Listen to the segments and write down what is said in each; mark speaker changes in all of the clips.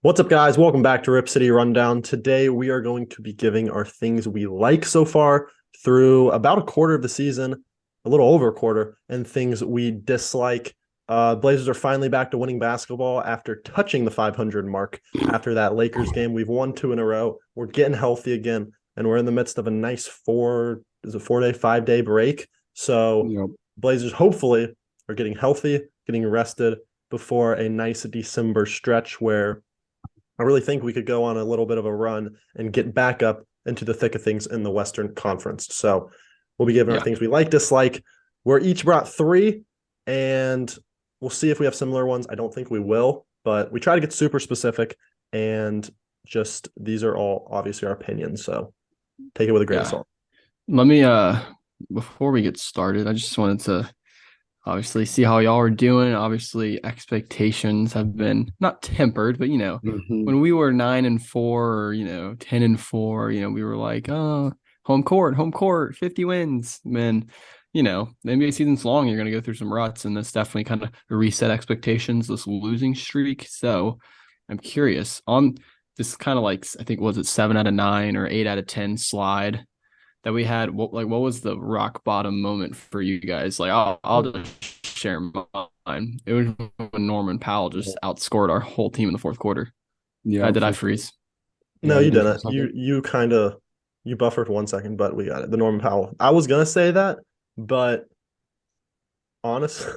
Speaker 1: What's up, guys? Welcome back to Rip City Rundown. Today, we are going to be giving our things we like so far through about a quarter of the season, a little over a quarter, and things we dislike. Blazers are finally back to winning basketball after touching the 500 mark after that Lakers game. We've won two in a row. We're getting healthy again, and we're in the midst of a nice 4-day, 5-day break. So,
Speaker 2: Yep.
Speaker 1: Blazers hopefully are getting healthy, getting rested before a nice December stretch where I really think we could go on a little bit of a run and get back up into the thick of things in the Western Conference. So we'll be giving our
Speaker 2: Yeah.
Speaker 1: things we like, dislike. We're each brought three, and we'll see if we have similar ones. I don't think we will, but we try to get super specific, and just these are all obviously our opinions. So take it with a grain of
Speaker 2: Yeah.
Speaker 1: salt.
Speaker 2: Let me before we get started, I just wanted to obviously see how y'all are doing. Obviously, expectations have been not tempered, but
Speaker 1: Mhm.
Speaker 2: when we were 9-4 or 10-4, we were like, oh, home court, 50 wins. Man, the NBA season's long, you're gonna go through some ruts, and that's definitely kind of reset expectations, this losing streak. So I'm curious on this kind of like I think was it 7 out of 9 or 8 out of 10 slide that we had. What was the rock bottom moment for you guys? Like I'll just share mine. It was when Norman Powell just outscored our whole team in the fourth quarter.
Speaker 1: Oh,
Speaker 2: Uh,
Speaker 1: for
Speaker 2: did I
Speaker 1: sure.
Speaker 2: freeze?
Speaker 1: No,
Speaker 2: Yeah, you
Speaker 1: you
Speaker 2: did for a
Speaker 1: didn't.
Speaker 2: second.
Speaker 1: You buffered for 1 second, but we got it. The Norman Powell. I was gonna say that, but honestly,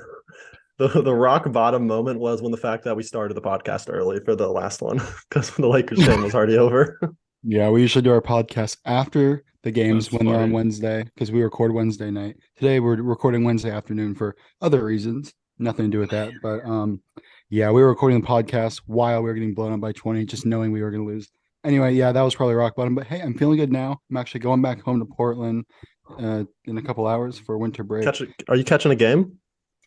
Speaker 1: the rock bottom moment was when the fact that we started the podcast early for the last one because the Lakers game was already over.
Speaker 2: Yeah, we usually do our podcast after the games
Speaker 1: That's
Speaker 2: when they're on
Speaker 1: funny.
Speaker 2: Wednesday because we record Wednesday night. Today we're recording Wednesday afternoon for other reasons, nothing to do with that. But yeah, we were recording the podcast while we were getting blown up by 20, just knowing we were going to lose. Anyway, yeah, that was probably rock bottom. But hey, I'm feeling good now. I'm actually going back home to Portland in a couple hours for winter break.
Speaker 1: Are you catching a game?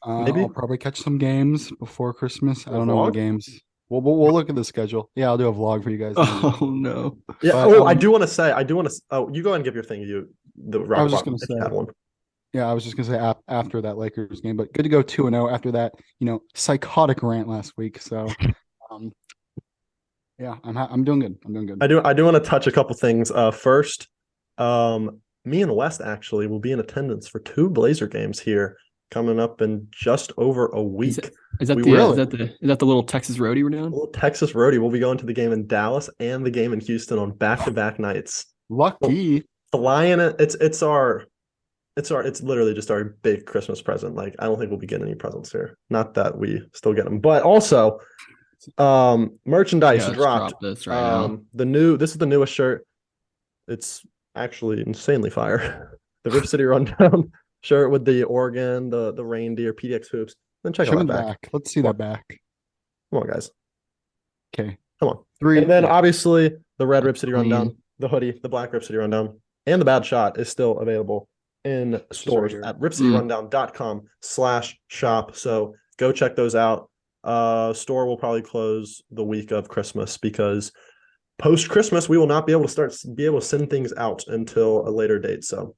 Speaker 2: I'll
Speaker 1: Maybe
Speaker 2: probably catch some games before Christmas. I
Speaker 1: a
Speaker 2: don't know what
Speaker 1: vlog?
Speaker 2: games. We'll look at the schedule. Yeah, I'll do a vlog for you guys then.
Speaker 3: Oh no.
Speaker 1: Yeah.
Speaker 2: But
Speaker 1: Oh, I do want to say. I do want to. Oh, you go ahead and give your thing. The
Speaker 2: I
Speaker 1: rock
Speaker 2: was just
Speaker 1: bottom
Speaker 2: gonna
Speaker 1: if you have
Speaker 2: say,
Speaker 1: one.
Speaker 2: yeah, I was just gonna say after that Lakers game, but good to go 2-0 after that, psychotic rant last week. So, um, yeah, I'm doing good. I'm doing good.
Speaker 1: I do want to touch a couple things. First, me and West actually will be in attendance for two Blazer games here coming up in just over a
Speaker 3: Is
Speaker 1: week.
Speaker 3: that is that
Speaker 1: We
Speaker 3: the
Speaker 1: were
Speaker 3: is that the little Texas roadie we're doing?
Speaker 1: little Texas roadie. We'll be going to the game in Dallas and the game in Houston on back-to-back nights. Well,
Speaker 2: Lucky.
Speaker 1: flying it. It's literally just our big Christmas present. Like I don't think we'll be getting any presents here. Not that we still get them, but also merchandise
Speaker 3: Yeah, let's
Speaker 1: dropped.
Speaker 3: drop this right now.
Speaker 1: This is the newest shirt. It's actually insanely fire. The Rip City Rundown shirt with the Oregon, the reindeer, PDX hoops. Then check out
Speaker 2: Show me
Speaker 1: that
Speaker 2: the
Speaker 1: back.
Speaker 2: back. Let's see
Speaker 1: Come on,
Speaker 2: that back.
Speaker 1: come on, guys.
Speaker 2: Okay.
Speaker 1: Come on.
Speaker 2: Three.
Speaker 1: And then
Speaker 2: Yeah.
Speaker 1: obviously the red Rip
Speaker 3: That's
Speaker 1: City
Speaker 3: clean.
Speaker 1: Rundown, the hoodie, the black Rip City Rundown, and the bad shot is still available in
Speaker 2: This is right
Speaker 1: stores
Speaker 2: here.
Speaker 1: at ripcityrundown.com/shop. So go check those out. Store will probably close the week of Christmas because post Christmas we will not be able to send things out until a later date. So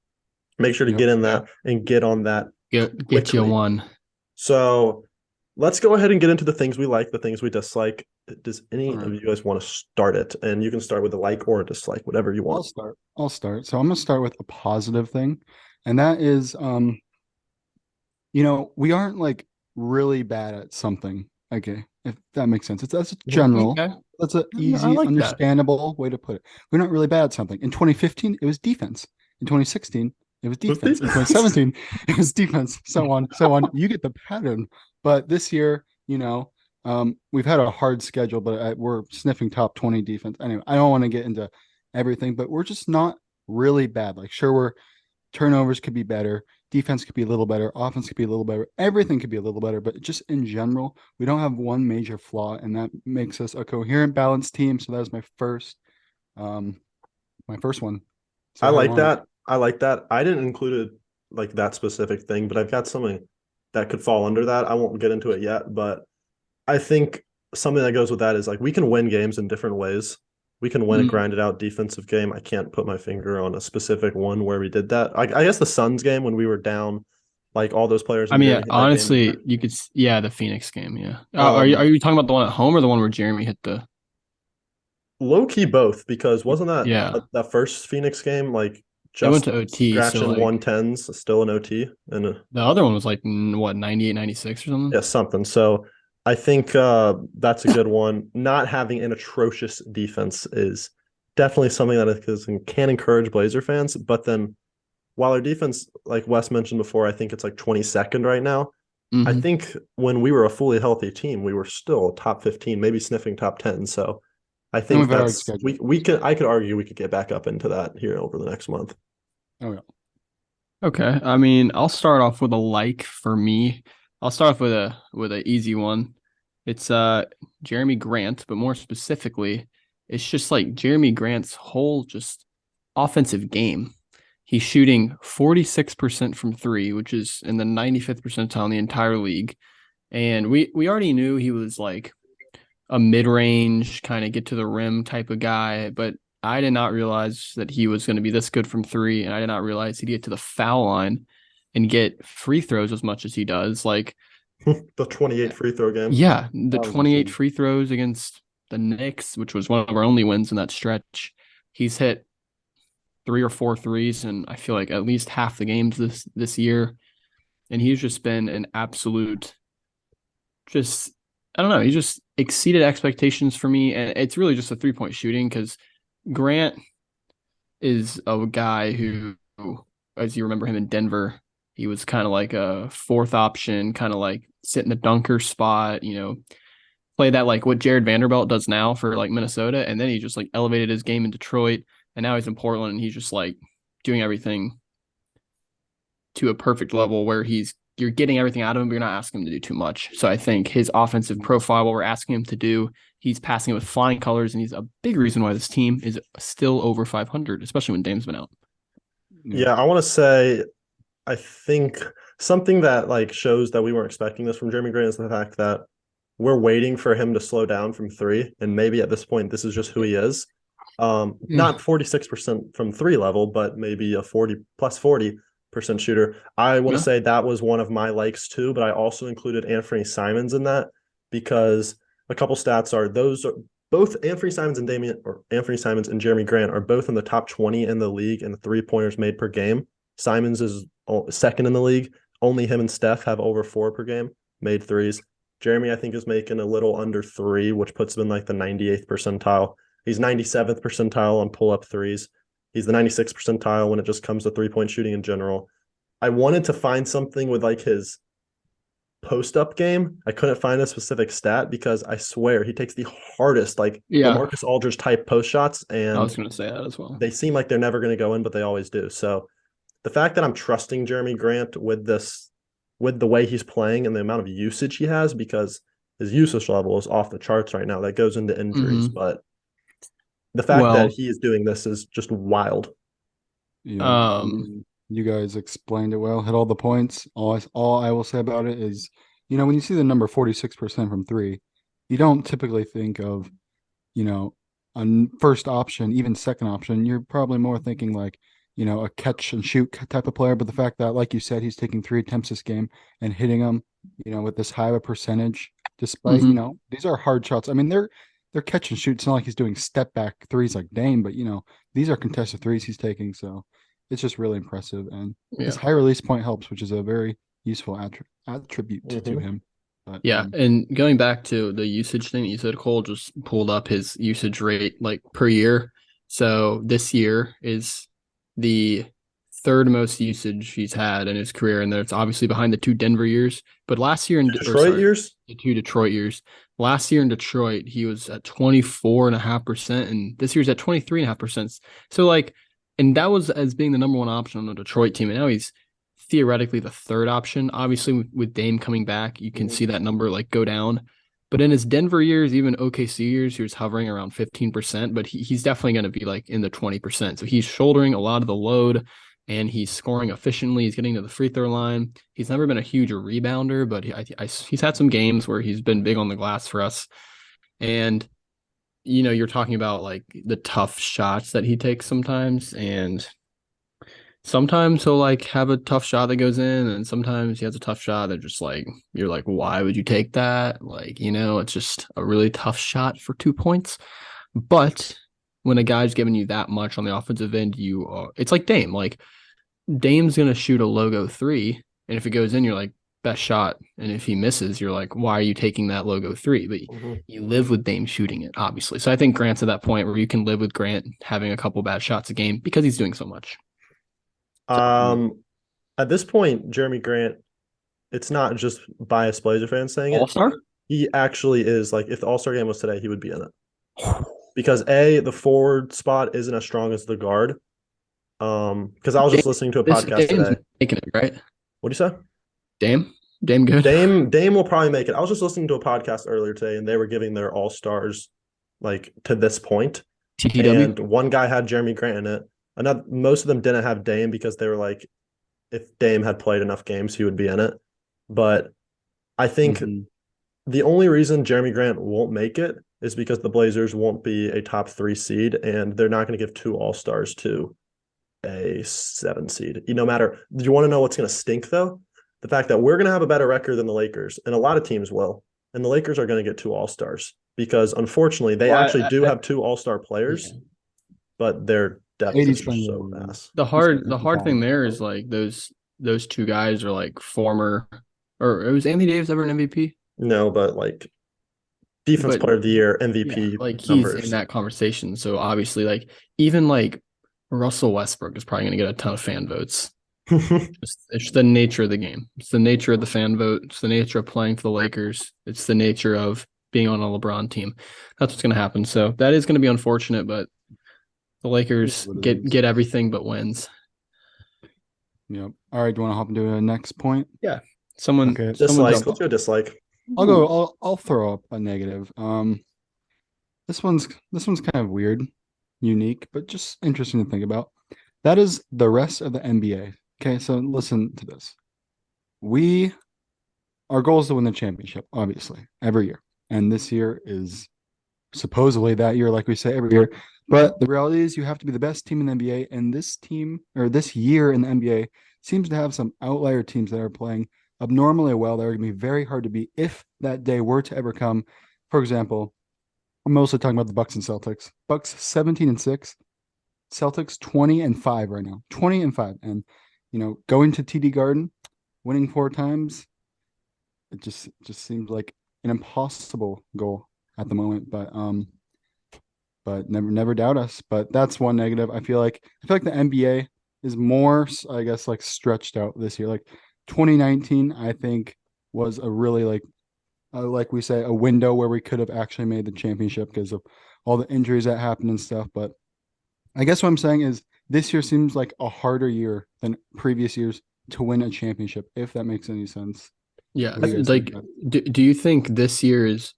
Speaker 1: make sure to
Speaker 2: Yep.
Speaker 1: get in that and get on that
Speaker 3: Get you
Speaker 1: quickly.
Speaker 3: one.
Speaker 1: So let's go ahead and get into the things we like, the things we dislike. Does any of you guys want to start it? And you can start with a like or a dislike, whatever you
Speaker 2: I'll
Speaker 1: want.
Speaker 2: start. I'll start. So I'm gonna start with a positive thing, and that is, we aren't like really bad at something. Okay, if that makes sense. That's general.
Speaker 3: Okay.
Speaker 2: That's an
Speaker 3: I
Speaker 2: easy,
Speaker 3: like that.
Speaker 2: understandable way to put it. We're not really bad at something. In 2015, it was defense. In 2016, it was defense. In 2017, it was defense. So on, so on. You get the pattern. But this year, we've had a hard schedule, but we're sniffing top 20 defense. Anyway, I don't want to get into everything, but we're just not really bad. Like, sure, we're turnovers could be better, defense could be a little better, offense could be a little better, everything could be a little better, but just in general, we don't have one major flaw, and that makes us a coherent, balanced team. So that was my first one.
Speaker 1: I
Speaker 2: So how you
Speaker 1: like
Speaker 2: want it?
Speaker 1: that. I like that. I didn't include it like that specific thing, but I've got something that could fall under that. I won't get into it yet, but I think something that goes with that is like we can win games in different ways. We can win a
Speaker 3: Mm.
Speaker 1: grinded out defensive game. I can't put my finger on a specific one where we did that. I guess the Suns game when we were down, like all those players
Speaker 3: I
Speaker 1: and
Speaker 3: mean,
Speaker 1: Jeremy hit that game
Speaker 3: honestly,
Speaker 1: winner.
Speaker 3: you could, yeah, the Phoenix game, yeah. Are you
Speaker 1: Um,
Speaker 3: are you talking about the one at home or the one where Jeremy hit the?
Speaker 1: Low key both, because wasn't that
Speaker 3: Yeah.
Speaker 1: that first Phoenix game like
Speaker 3: They went
Speaker 1: just
Speaker 3: to OT, so
Speaker 1: scratching
Speaker 3: like
Speaker 1: 110s, still an OT, and
Speaker 3: the other one was like what 98, 96 or something.
Speaker 1: yeah, something. So I think that's a good one. Not having an atrocious defense is definitely something can encourage Blazer fans. But then while our defense, like Wes mentioned before, I think it's like 22nd right now. I
Speaker 3: Mhm.
Speaker 1: think when we were a fully healthy team, we were still top 15, maybe sniffing top 10. So I
Speaker 2: And
Speaker 1: think
Speaker 2: we've had a hard
Speaker 1: that's
Speaker 2: schedule.
Speaker 1: we could I could argue we could get back up into that here over the next month.
Speaker 2: Oh yeah.
Speaker 3: Okay. I mean, I'll start off with a like for me. I'll start off with a easy one. It's Jeremy Grant, but more specifically, it's just like Jeremy Grant's whole just offensive game. He's shooting 46% from three, which is in the 95th percentile in the entire league. And we already knew he was like a mid-range kind of get to the rim type of guy, but I did not realize that he was going to be this good from three, and I did not realize he'd get to the foul line and get free throws as much as he does. Like,
Speaker 1: The 28 free throw game.
Speaker 3: yeah, the
Speaker 2: That was
Speaker 3: 28
Speaker 2: insane.
Speaker 3: free throws against the Knicks, which was one of our only wins in that stretch. He's hit 3 or 4 threes, and I feel like at least half the games this year, and he's just been an absolute just I don't know. He just exceeded expectations for me, and it's really just a 3-point shooting because Grant is a guy who, as you remember him in Denver, he was kind of like a fourth option, kind of like sit in the dunker spot, play that like what Jared Vanderbilt does now for like Minnesota, and then he just like elevated his game in Detroit, and now he's in Portland, and he's just like doing everything to a perfect level where you're getting everything out of him, but you're not asking him to do too much. So I think his offensive profile, what we're asking him to do, he's passing it with flying colors, and he's a big reason why this team is still over 500, especially when Dame's been out.
Speaker 1: Yeah, I want to say I think something that like shows that we weren't expecting this from Jeremy Grant is the fact that we're waiting for him to slow down from three, and maybe at this point this is just who he is. Not 46% from three level, but maybe a 40% shooter. I want to
Speaker 3: Yeah.
Speaker 1: say that was one of my likes too, but I also included Anthony Simons in that because a couple stats are both Anthony Simons and Anthony Simons and Jeremy Grant are both in the top 20 in the league in the 3-pointers made per game. Simons is second in the league. Only him and Steph have over 4 per game made threes. Jeremy, I think, is making a little under 3, which puts him in like the 98th percentile. He's 97th percentile on pull-up threes. He's the 96th percentile when it just comes to three-point shooting in general. I wanted to find something with like his post-up game. I couldn't find a specific stat because I swear he takes the hardest, like
Speaker 3: Yeah.
Speaker 1: LaMarcus Aldridge type post shots,
Speaker 3: I
Speaker 1: and
Speaker 3: was going to say that as well.
Speaker 1: they seem like they're never going to go in, but they always do. So the fact that I'm trusting Jeremy Grant with the way he's playing and the amount of usage he has, because his usage level is off the charts right now. That goes into injuries, but the fact that he is doing this is just wild.
Speaker 2: Yeah, you guys explained it well. Hit all the points. All I will say about it is, when you see the number 46% from three, you don't typically think of, a first option, even second option. You're probably more thinking like, a catch and shoot type of player. But the fact that, like you said, he's taking 3 attempts this game and hitting them, with this high of a percentage, despite, these are hard shots. I mean, they're catch and shoot. It's not like he's doing step back threes like Dame, but these are contested threes he's taking. So it's just really impressive. And his high release point helps, which is a very useful attribute to him. But,
Speaker 3: and going back to the usage thing that you said, Cole just pulled up his usage rate like per year. So this year is the third most usage he's had in his career, and it's obviously behind the 2 Denver years. But last year in
Speaker 1: Detroit years,
Speaker 3: the 2 Detroit years, last year in Detroit, he was at 24.5%, and this year's at 23.5%. So like, and that was as being the number 1 option on the Detroit team, and now he's theoretically the third option. Obviously, with Dame coming back, you can see that number like go down. But in his Denver years, even OKC years, he was hovering around 15%, but he's definitely going to be like in the 20%. So he's shouldering a lot of the load, and he's scoring efficiently. He's getting to the free throw line. He's never been a huge rebounder, but he's had some games where he's been big on the glass for us. And, you're talking about like the tough shots that he takes sometimes, and sometimes he'll like have a tough shot that goes in, and sometimes he has a tough shot that just like, you're like, why would you take that? Like, it's just a really tough shot for 2 points. But when a guy's giving you that much on the offensive end, it's like Dame. Like Dame's gonna shoot a logo three, and if it goes in, you're like, best shot. And if he misses, you're like, why are you taking that logo three? But you live with Dame shooting it, obviously. So I think Grant's at that point where you can live with Grant having a couple bad shots a game because he's doing so much.
Speaker 1: At this point, Jeremy Grant, it's not just biased Blazer fans saying it.
Speaker 3: All-star?
Speaker 1: He actually is, like, if the All-Star game was today, he would be in it. Because the forward spot isn't as strong as the guard. Because I was just listening to a podcast
Speaker 3: Dame's
Speaker 1: today.
Speaker 3: making it, right?
Speaker 1: What'd you say?
Speaker 3: Dame good.
Speaker 1: Dame will probably make it. I was just listening to a podcast earlier today, and they were giving their All-Stars like to this point.
Speaker 3: TTW.
Speaker 1: And one guy had Jeremy Grant in it. Most of them didn't have Dame because they were like, if Dame had played enough games, he would be in it. But I think the only reason Jeremy Grant won't make it is because the Blazers won't be a top 3 seed, and they're not going to give 2 All-Stars to a 7 seed. No matter, do you want to know what's going to stink though? The fact that we're going to have a better record than the Lakers, and a lot of teams will, and the Lakers are going to get 2 All-Stars because unfortunately they actually do have 2 All-Star players, but their depth is so fast.
Speaker 3: The hard thing there is like those 2 guys are like former, or was Anthony Davis ever an MVP?
Speaker 1: No, but like defense player of the year, MVP,
Speaker 3: like he's
Speaker 1: numbers.
Speaker 3: in that conversation. So obviously, like even like Russell Westbrook is probably going to get a ton of fan votes. It's the nature of the game. It's the nature of the fan vote. It's the nature of playing for the Lakers. It's the nature of being on a LeBron team. That's what's going to happen. So that is going to be unfortunate, but the Lakers get everything but wins.
Speaker 2: Yep. All right. Do you want to hop into the next point?
Speaker 3: Yeah. Okay.
Speaker 1: Dislike. Let's go dislike.
Speaker 2: I'll throw up a negative. This one's kind of weird, unique, but just interesting to think about. That is the rest of the NBA. Okay, so listen to this. Our goal is to win the championship, obviously, every year. And this year is supposedly that year, like we say every year. But the reality is you have to be the best team in the NBA. And this team, or this year in the NBA, seems to have some outlier teams that are playing abnormally well. That are going to be very hard to beat if that day were to ever come. For example, I'm mostly talking about the Bucks and Celtics. Bucks 17-6. Celtics 20-5 right now. 20-5. And going to TD Garden, winning 4 times, it just seems like an impossible goal at the moment. But never doubt us. But that's one negative. I feel like the NBA is more, I guess, like stretched out this year. Like 2019, I think, was a really like we say, a window where we could have actually made the championship because of all the injuries that happened and stuff. But I guess what I'm saying is this year seems like a harder year than previous years to win a championship, if that makes any sense.
Speaker 3: Yeah. Like, do you think this year is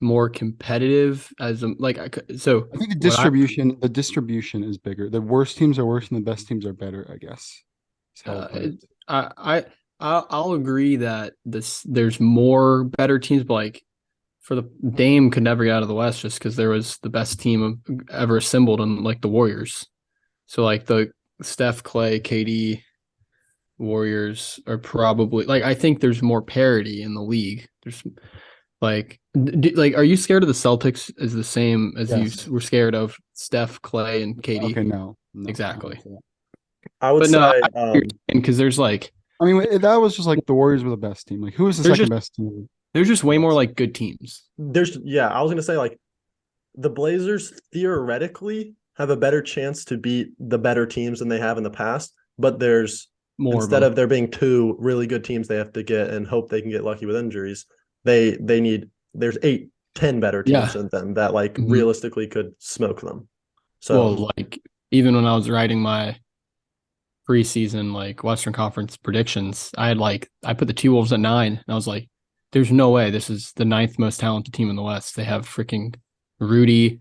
Speaker 3: more competitive so
Speaker 2: I think the distribution is bigger. The worst teams are worse and the best teams are better, I guess.
Speaker 3: I'll agree that there's more better teams, but like for the Dame could never get out of the West just because there was the best team ever assembled in like the Warriors. So like the Steph, Clay, KD Warriors are probably like, I think there's more parity in the league. There's like are you scared of the Celtics as the same as you were scared of Steph, Clay, and KD?
Speaker 2: Okay, no
Speaker 3: exactly.
Speaker 1: I would say
Speaker 3: because there's like,
Speaker 2: I mean, that was just like the Warriors were the best team. Like, who was the second best team?
Speaker 3: There's just way more like good teams.
Speaker 1: I was gonna say like the Blazers theoretically have a better chance to beat the better teams than they have in the past, but there's more instead of there being 2 really good teams they have to get and hope they can get lucky with injuries. There's 8-10 better teams than them that like realistically could smoke them. So
Speaker 3: like even when I was writing my preseason like Western Conference predictions, I put the T-Wolves at 9, and I was like, there's no way this is the 9th most talented team in the West. They have freaking Rudy,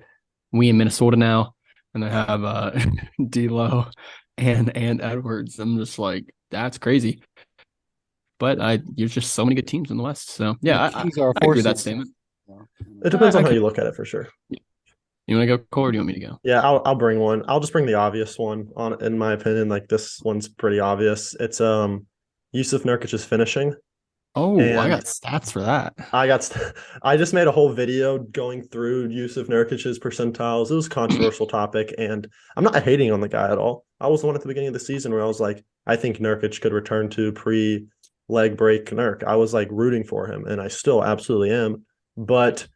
Speaker 3: we in Minnesota now, and they have D'Lo and Edwards. I'm just like, that's crazy. But there's just so many good teams in the West. So yeah, I agree with that statement.
Speaker 1: It depends on how you look at it for sure.
Speaker 3: You want to go, Cole, or do you want me to go?
Speaker 1: Yeah, I'll bring one. I'll just bring the obvious one on. In my opinion, like this one's pretty obvious. It's Yusuf Nurkic's finishing.
Speaker 3: Oh, I
Speaker 1: And
Speaker 3: got stats for that.
Speaker 1: I got I just made a whole video going through Yusuf Nurkic's percentiles. It was a controversial topic, and I'm not hating on the guy at all. I was the one at the beginning of the season where I was like, I think Nurkic could return to pre leg break Nurk. I was like rooting for him, and I still absolutely am. But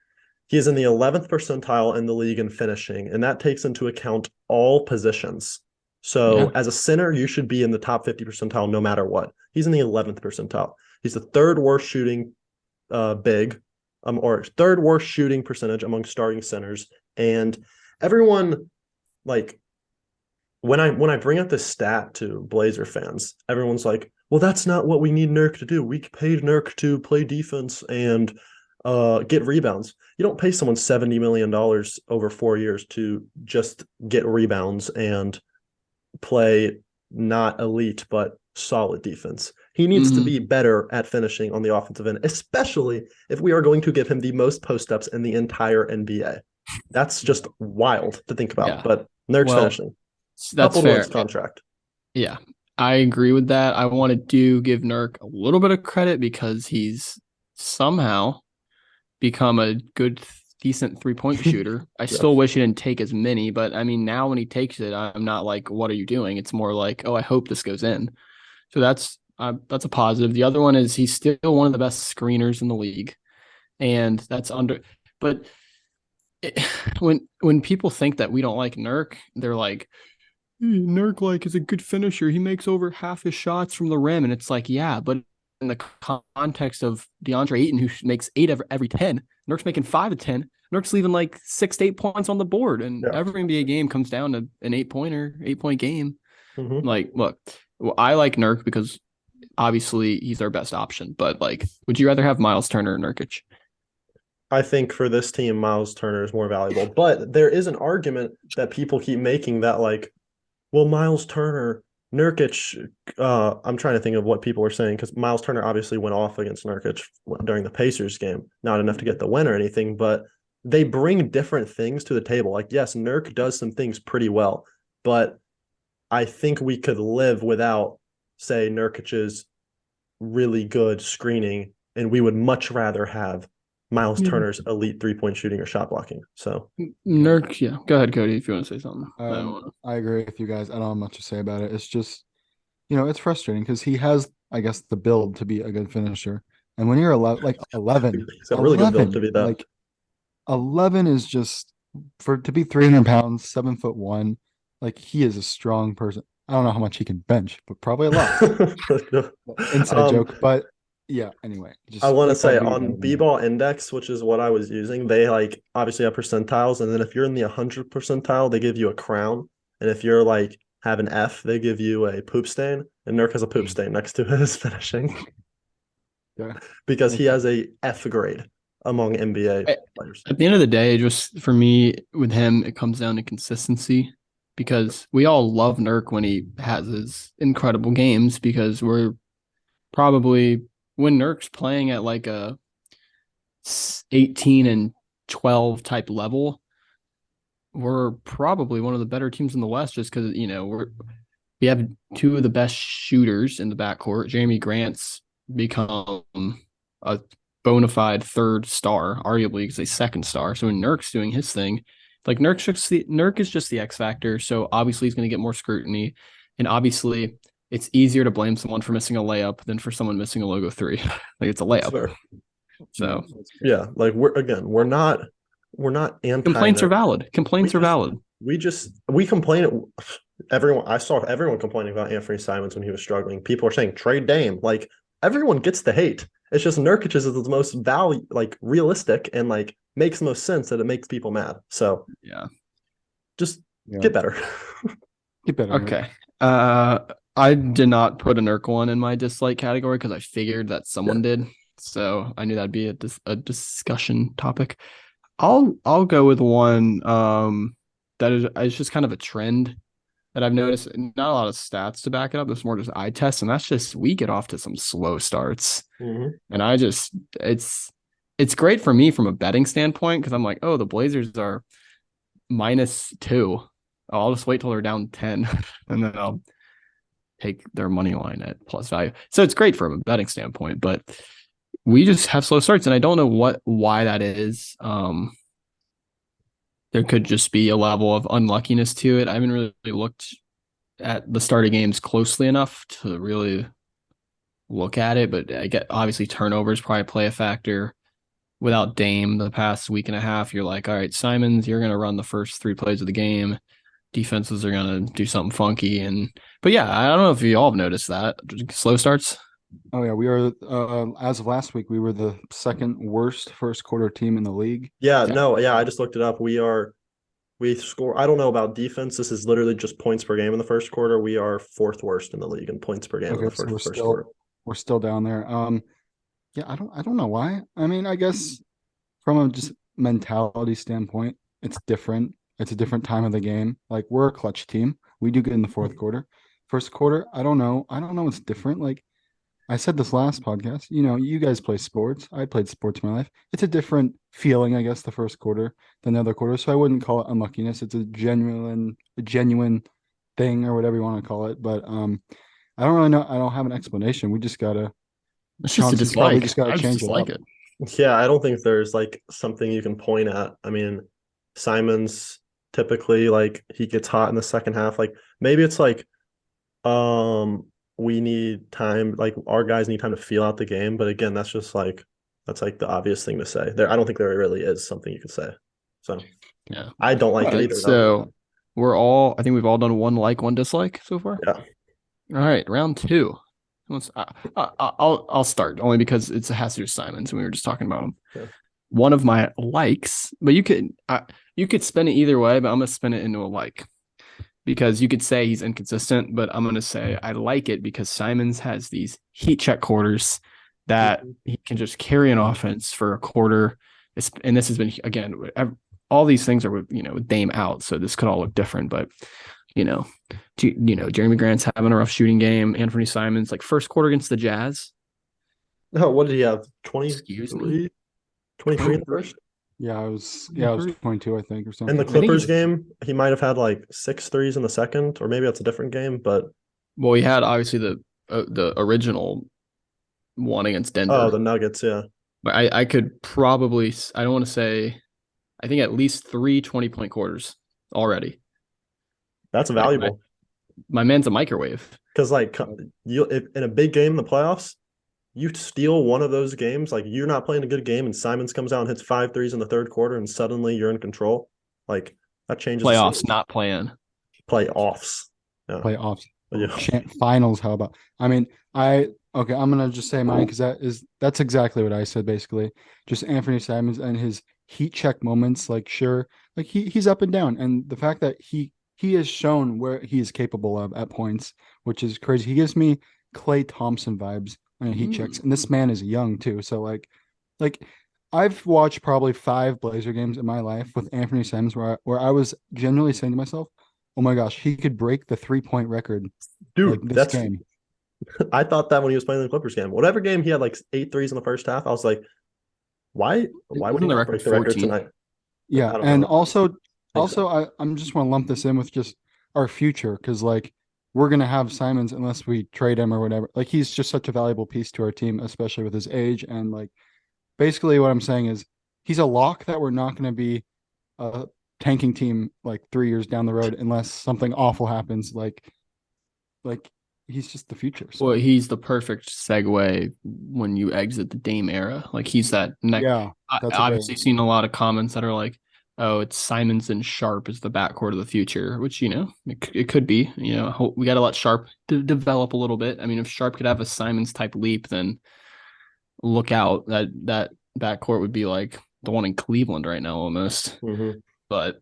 Speaker 1: he is in the 11th percentile in the league in finishing, and that takes into account all positions. So
Speaker 3: Yeah.
Speaker 1: as a center, you should be in the top 50 percentile no matter what. He's in the 11th percentile. He's the third worst shooting big, or third worst shooting percentage among starting centers. And everyone, like, when I bring up this stat to Blazer fans, everyone's like, "Well, that's not what we need Nurk to do. We paid Nurk to play defense and get rebounds. You don't pay someone $70 million over 4 years to just get rebounds and play not elite but solid defense. He needs to be better at finishing on the offensive end, especially if we are going to give him the most post ups in the entire NBA. That's just wild to think about.
Speaker 3: Yeah.
Speaker 1: But Nurk's finishing.
Speaker 3: That's
Speaker 1: coupled
Speaker 3: fair.
Speaker 1: with his contract.
Speaker 3: Yeah, I agree with that. I want to give Nurk a little bit of credit because he's somehow become a good, decent 3-point shooter. I still wish he didn't take as many, but I mean, now when he takes it, I'm not like, what are you doing? It's more like, oh, I hope this goes in. So that's a positive. The other one is he's still one of the best screeners in the league, and that's under. But when people think that we don't like Nurk, they're like, Nurk like is a good finisher. He makes over half his shots from the rim, and it's like, yeah, but in the context of DeAndre Ayton, who makes 8 every 10, Nurk's making 5 of 10. Nurk's leaving like 6 to 8 points on the board, and every NBA game comes down to an 8-point game.
Speaker 1: Mm-hmm.
Speaker 3: Like, look, I like Nurk because obviously he's our best option, but like, would you rather have Miles Turner or Nurkic?
Speaker 1: I think for this team, Miles Turner is more valuable. But there is an argument that people keep making that, like, well, Miles Turner, Nurkic, I'm trying to think of what people are saying because Miles Turner obviously went off against Nurkic during the Pacers game. Not enough to get the win or anything, but they bring different things to the table. Like, yes, Nurk does some things pretty well, but I think we could live without, say, Nurkic's really good screening, and we would much rather have Miles Turner's elite 3-point shooting or shot blocking. So
Speaker 3: Nurk, yeah. Go ahead, Cody, if you want to say something.
Speaker 2: I agree with you guys. I don't have much to say about it. It's just, it's frustrating because he has, I guess, the build to be a good finisher. And when you're 11,
Speaker 1: he's got a really good build to be that.
Speaker 2: Like 11 is just to be 300 pounds, 7'1". Like he is a strong person. I don't know how much he can bench, but probably a lot. Inside joke, but. Yeah, anyway.
Speaker 1: I want to say on B-Ball Index, which is what I was using, they like obviously have percentiles. And then if you're in the 100th percentile, they give you a crown. And if you're like have an F, they give you a poop stain. And Nurk has a poop stain next to his finishing.
Speaker 2: Yeah.
Speaker 1: Because he has a F grade among NBA players.
Speaker 3: At the end of the day, just for me with him, it comes down to consistency. Because we all love Nurk when he has his incredible games because we're probably when Nurk's playing at like a 18 and 12 type level, we're probably one of the better teams in the West just because, we have 2 of the best shooters in the backcourt. Jeremy Grant's become a bona fide 3rd star, arguably because he's 2nd star. So when Nurk's doing his thing, like Nurk is just the X factor. So obviously he's going to get more scrutiny. And obviously it's easier to blame someone for missing a layup than for someone missing a logo 3. Like it's a layup. So
Speaker 1: yeah, like we're not anti.
Speaker 3: Complaints are valid.
Speaker 1: We complain. I saw everyone complaining about Anthony Simons when he was struggling. People are saying trade Dame. Like everyone gets the hate. It's just Nurkic is the most realistic and like makes the most sense that it makes people mad. So just get better.
Speaker 2: Get better.
Speaker 3: Okay. I did not put a Nurk one in my dislike category because I figured that someone did. So I knew that'd be a discussion topic. I'll go with one that is just kind of a trend that I've noticed. Not a lot of stats to back it up. It's more just eye tests, and that's just we get off to some slow starts.
Speaker 1: Mm-hmm.
Speaker 3: And it's great for me from a betting standpoint because I'm like, oh, the Blazers are -2. I'll just wait till they're down 10, and then I'll take their money line at plus value. So it's great from a betting standpoint, but we just have slow starts, and I don't know why that is. There could just be a level of unluckiness to it. I haven't really looked at the start of games closely enough to really look at it, but I get obviously turnovers probably play a factor. Without Dame the past week and a half, you're like, all right, Simons, you're going to run the first 3 plays of the game. Defenses are going to do something funky. But yeah, I don't know if you all have noticed that. Slow starts.
Speaker 2: Oh yeah, we are as of last week, we were the second worst first quarter team in the league.
Speaker 1: Yeah,
Speaker 3: Yeah.
Speaker 1: no, yeah, I just looked it up. We score. I don't know about defense. This is literally just points per game in the first quarter. We are 4th worst in the league in points per game in the
Speaker 2: So
Speaker 1: first quarter.
Speaker 2: we're still down there. Yeah, I don't know why. I mean, I guess from a just mentality standpoint, it's different. It's a different time of the game. Like we're a clutch team. We do good in the fourth quarter. First quarter, I don't know. I don't know what's different. Like I said this last podcast, you guys play sports. I played sports in my life. It's a different feeling, I guess, the first quarter than the other quarter. So I wouldn't call it unluckiness. It's a genuine thing or whatever you want to call it. But I don't really know. I don't have an explanation. We just gotta
Speaker 3: It's just a
Speaker 2: Chauncey's probably
Speaker 3: dislike.
Speaker 2: just gotta
Speaker 3: I just
Speaker 2: change it
Speaker 3: dislike
Speaker 2: up.
Speaker 3: it.
Speaker 1: Yeah, I don't think there's like something you can point at. I mean, Simons typically like he gets hot in the second half. Like maybe it's like we need time, like our guys need time to feel out the game. But again, that's like the obvious thing to say. I don't think there really is something you could say. So
Speaker 3: Yeah.
Speaker 1: I don't like
Speaker 3: All
Speaker 1: it
Speaker 3: right,
Speaker 1: either.
Speaker 3: so I think we've all done one like, one dislike so far.
Speaker 1: Yeah.
Speaker 3: All right, round 2. I'll start only because it has to do with Simons, and we were just talking about him.
Speaker 1: Yeah.
Speaker 3: One of my likes, but you could spin it either way, but I'm gonna spin it into a like because you could say he's inconsistent, but I'm gonna say I like it because Simons has these heat check quarters that he can just carry an offense for a quarter. And this has been again, all these things are with Dame out, so this could all look different, but Jeremy Grant's having a rough shooting game. Anthony Simons, like first quarter against the Jazz.
Speaker 1: No, what did he have?
Speaker 3: Excuse me?
Speaker 1: 23 in the first?
Speaker 2: Yeah, it was 22, I think, or something.
Speaker 1: In the
Speaker 3: I think
Speaker 1: Clippers
Speaker 3: he's-
Speaker 1: game, he might have had like 6 threes in the second, or maybe that's a different game, but
Speaker 3: Well, he had obviously the original one against Denver.
Speaker 1: oh, the Nuggets, yeah.
Speaker 3: But I could probably, I don't want to say, I think at least 3 20-point quarters already.
Speaker 1: That's valuable.
Speaker 3: My man's a microwave.
Speaker 1: Because like if in a big game in the playoffs, you steal one of those games, like you're not playing a good game, and Simons comes out and hits 5 threes in the third quarter, and suddenly you're in control. Like that changes the
Speaker 3: Playoffs,
Speaker 1: series.
Speaker 3: not playing.
Speaker 1: Playoffs. Yeah.
Speaker 2: Playoffs.
Speaker 1: Yeah.
Speaker 2: Finals, how about? I mean, I'm gonna just say mine because that's exactly what I said basically. Just Anthony Simons and his heat check moments, like sure, like he's up and down, and the fact that he has shown where he is capable of at points, which is crazy. He gives me Klay Thompson vibes when he checks, and this man is young too. So like I've watched probably 5 Blazer games in my life with Anthony Simons where I was genuinely saying to myself, oh my gosh, he could break the 3-point record.
Speaker 1: Dude,
Speaker 2: this
Speaker 1: that's
Speaker 2: game.
Speaker 1: I thought that when he was playing the Clippers game. Whatever game he had like 8 threes in the first half, I was like, why would he
Speaker 3: the
Speaker 1: not
Speaker 3: record
Speaker 1: break the record
Speaker 3: 14?
Speaker 1: tonight?
Speaker 2: Yeah,
Speaker 1: I don't
Speaker 2: and
Speaker 1: know.
Speaker 2: also
Speaker 1: so.
Speaker 2: I'm just want to lump this in with just our future because like we're gonna have Simons unless we trade him or whatever. Like he's just such a valuable piece to our team, especially with his age. And like basically what I'm saying is he's a lock that we're not gonna be a tanking team like 3 years down the road unless something awful happens. Like he's just the future. So.
Speaker 3: Well, he's the perfect segue when you exit the Dame era. Like he's that next.
Speaker 2: Yeah,
Speaker 3: I
Speaker 2: that's a
Speaker 3: obviously seen a lot of comments that are like, "Oh, it's Simons and Sharp is the backcourt of the future," which it could be. We got to let Sharp develop a little bit. I mean, if Sharp could have a Simons type leap, then look out. That backcourt would be like the one in Cleveland right now, almost.
Speaker 1: Mhm.
Speaker 3: But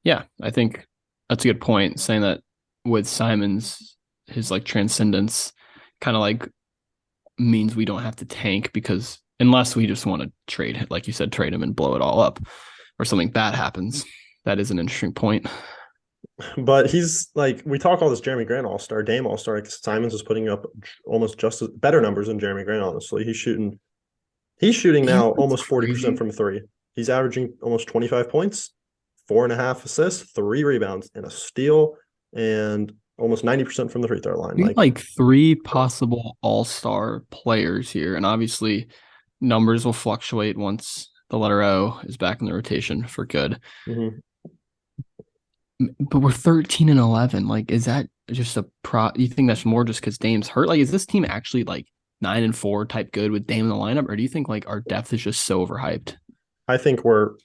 Speaker 3: yeah, I think that's a good point. Saying that with Simons, his like transcendence kind of like means we don't have to tank because unless we just want to trade, like you said, trade him and blow it all up or something bad happens. That is an interesting point.
Speaker 1: But he's like, we talk all this Jeremy Grant All-Star, Dame All-Star. Like Simons is putting up almost just as better numbers than Jeremy Grant, honestly. He's shooting now almost 40% from 3. He's averaging almost 25 points, 4.5 assists, 3 rebounds, and a steal. And almost 90% from the free throw line.
Speaker 3: We have like three possible all-star players here, and obviously numbers will fluctuate once the letter O is back in the rotation for good.
Speaker 1: mhm.
Speaker 3: But we're 13 and 11. Like, is that just a you think that's more just because Dame's hurt? Like, is this team actually like 9 and 4 type good with Dame in the lineup, or do you think like our depth is just so overhyped?
Speaker 1: I think our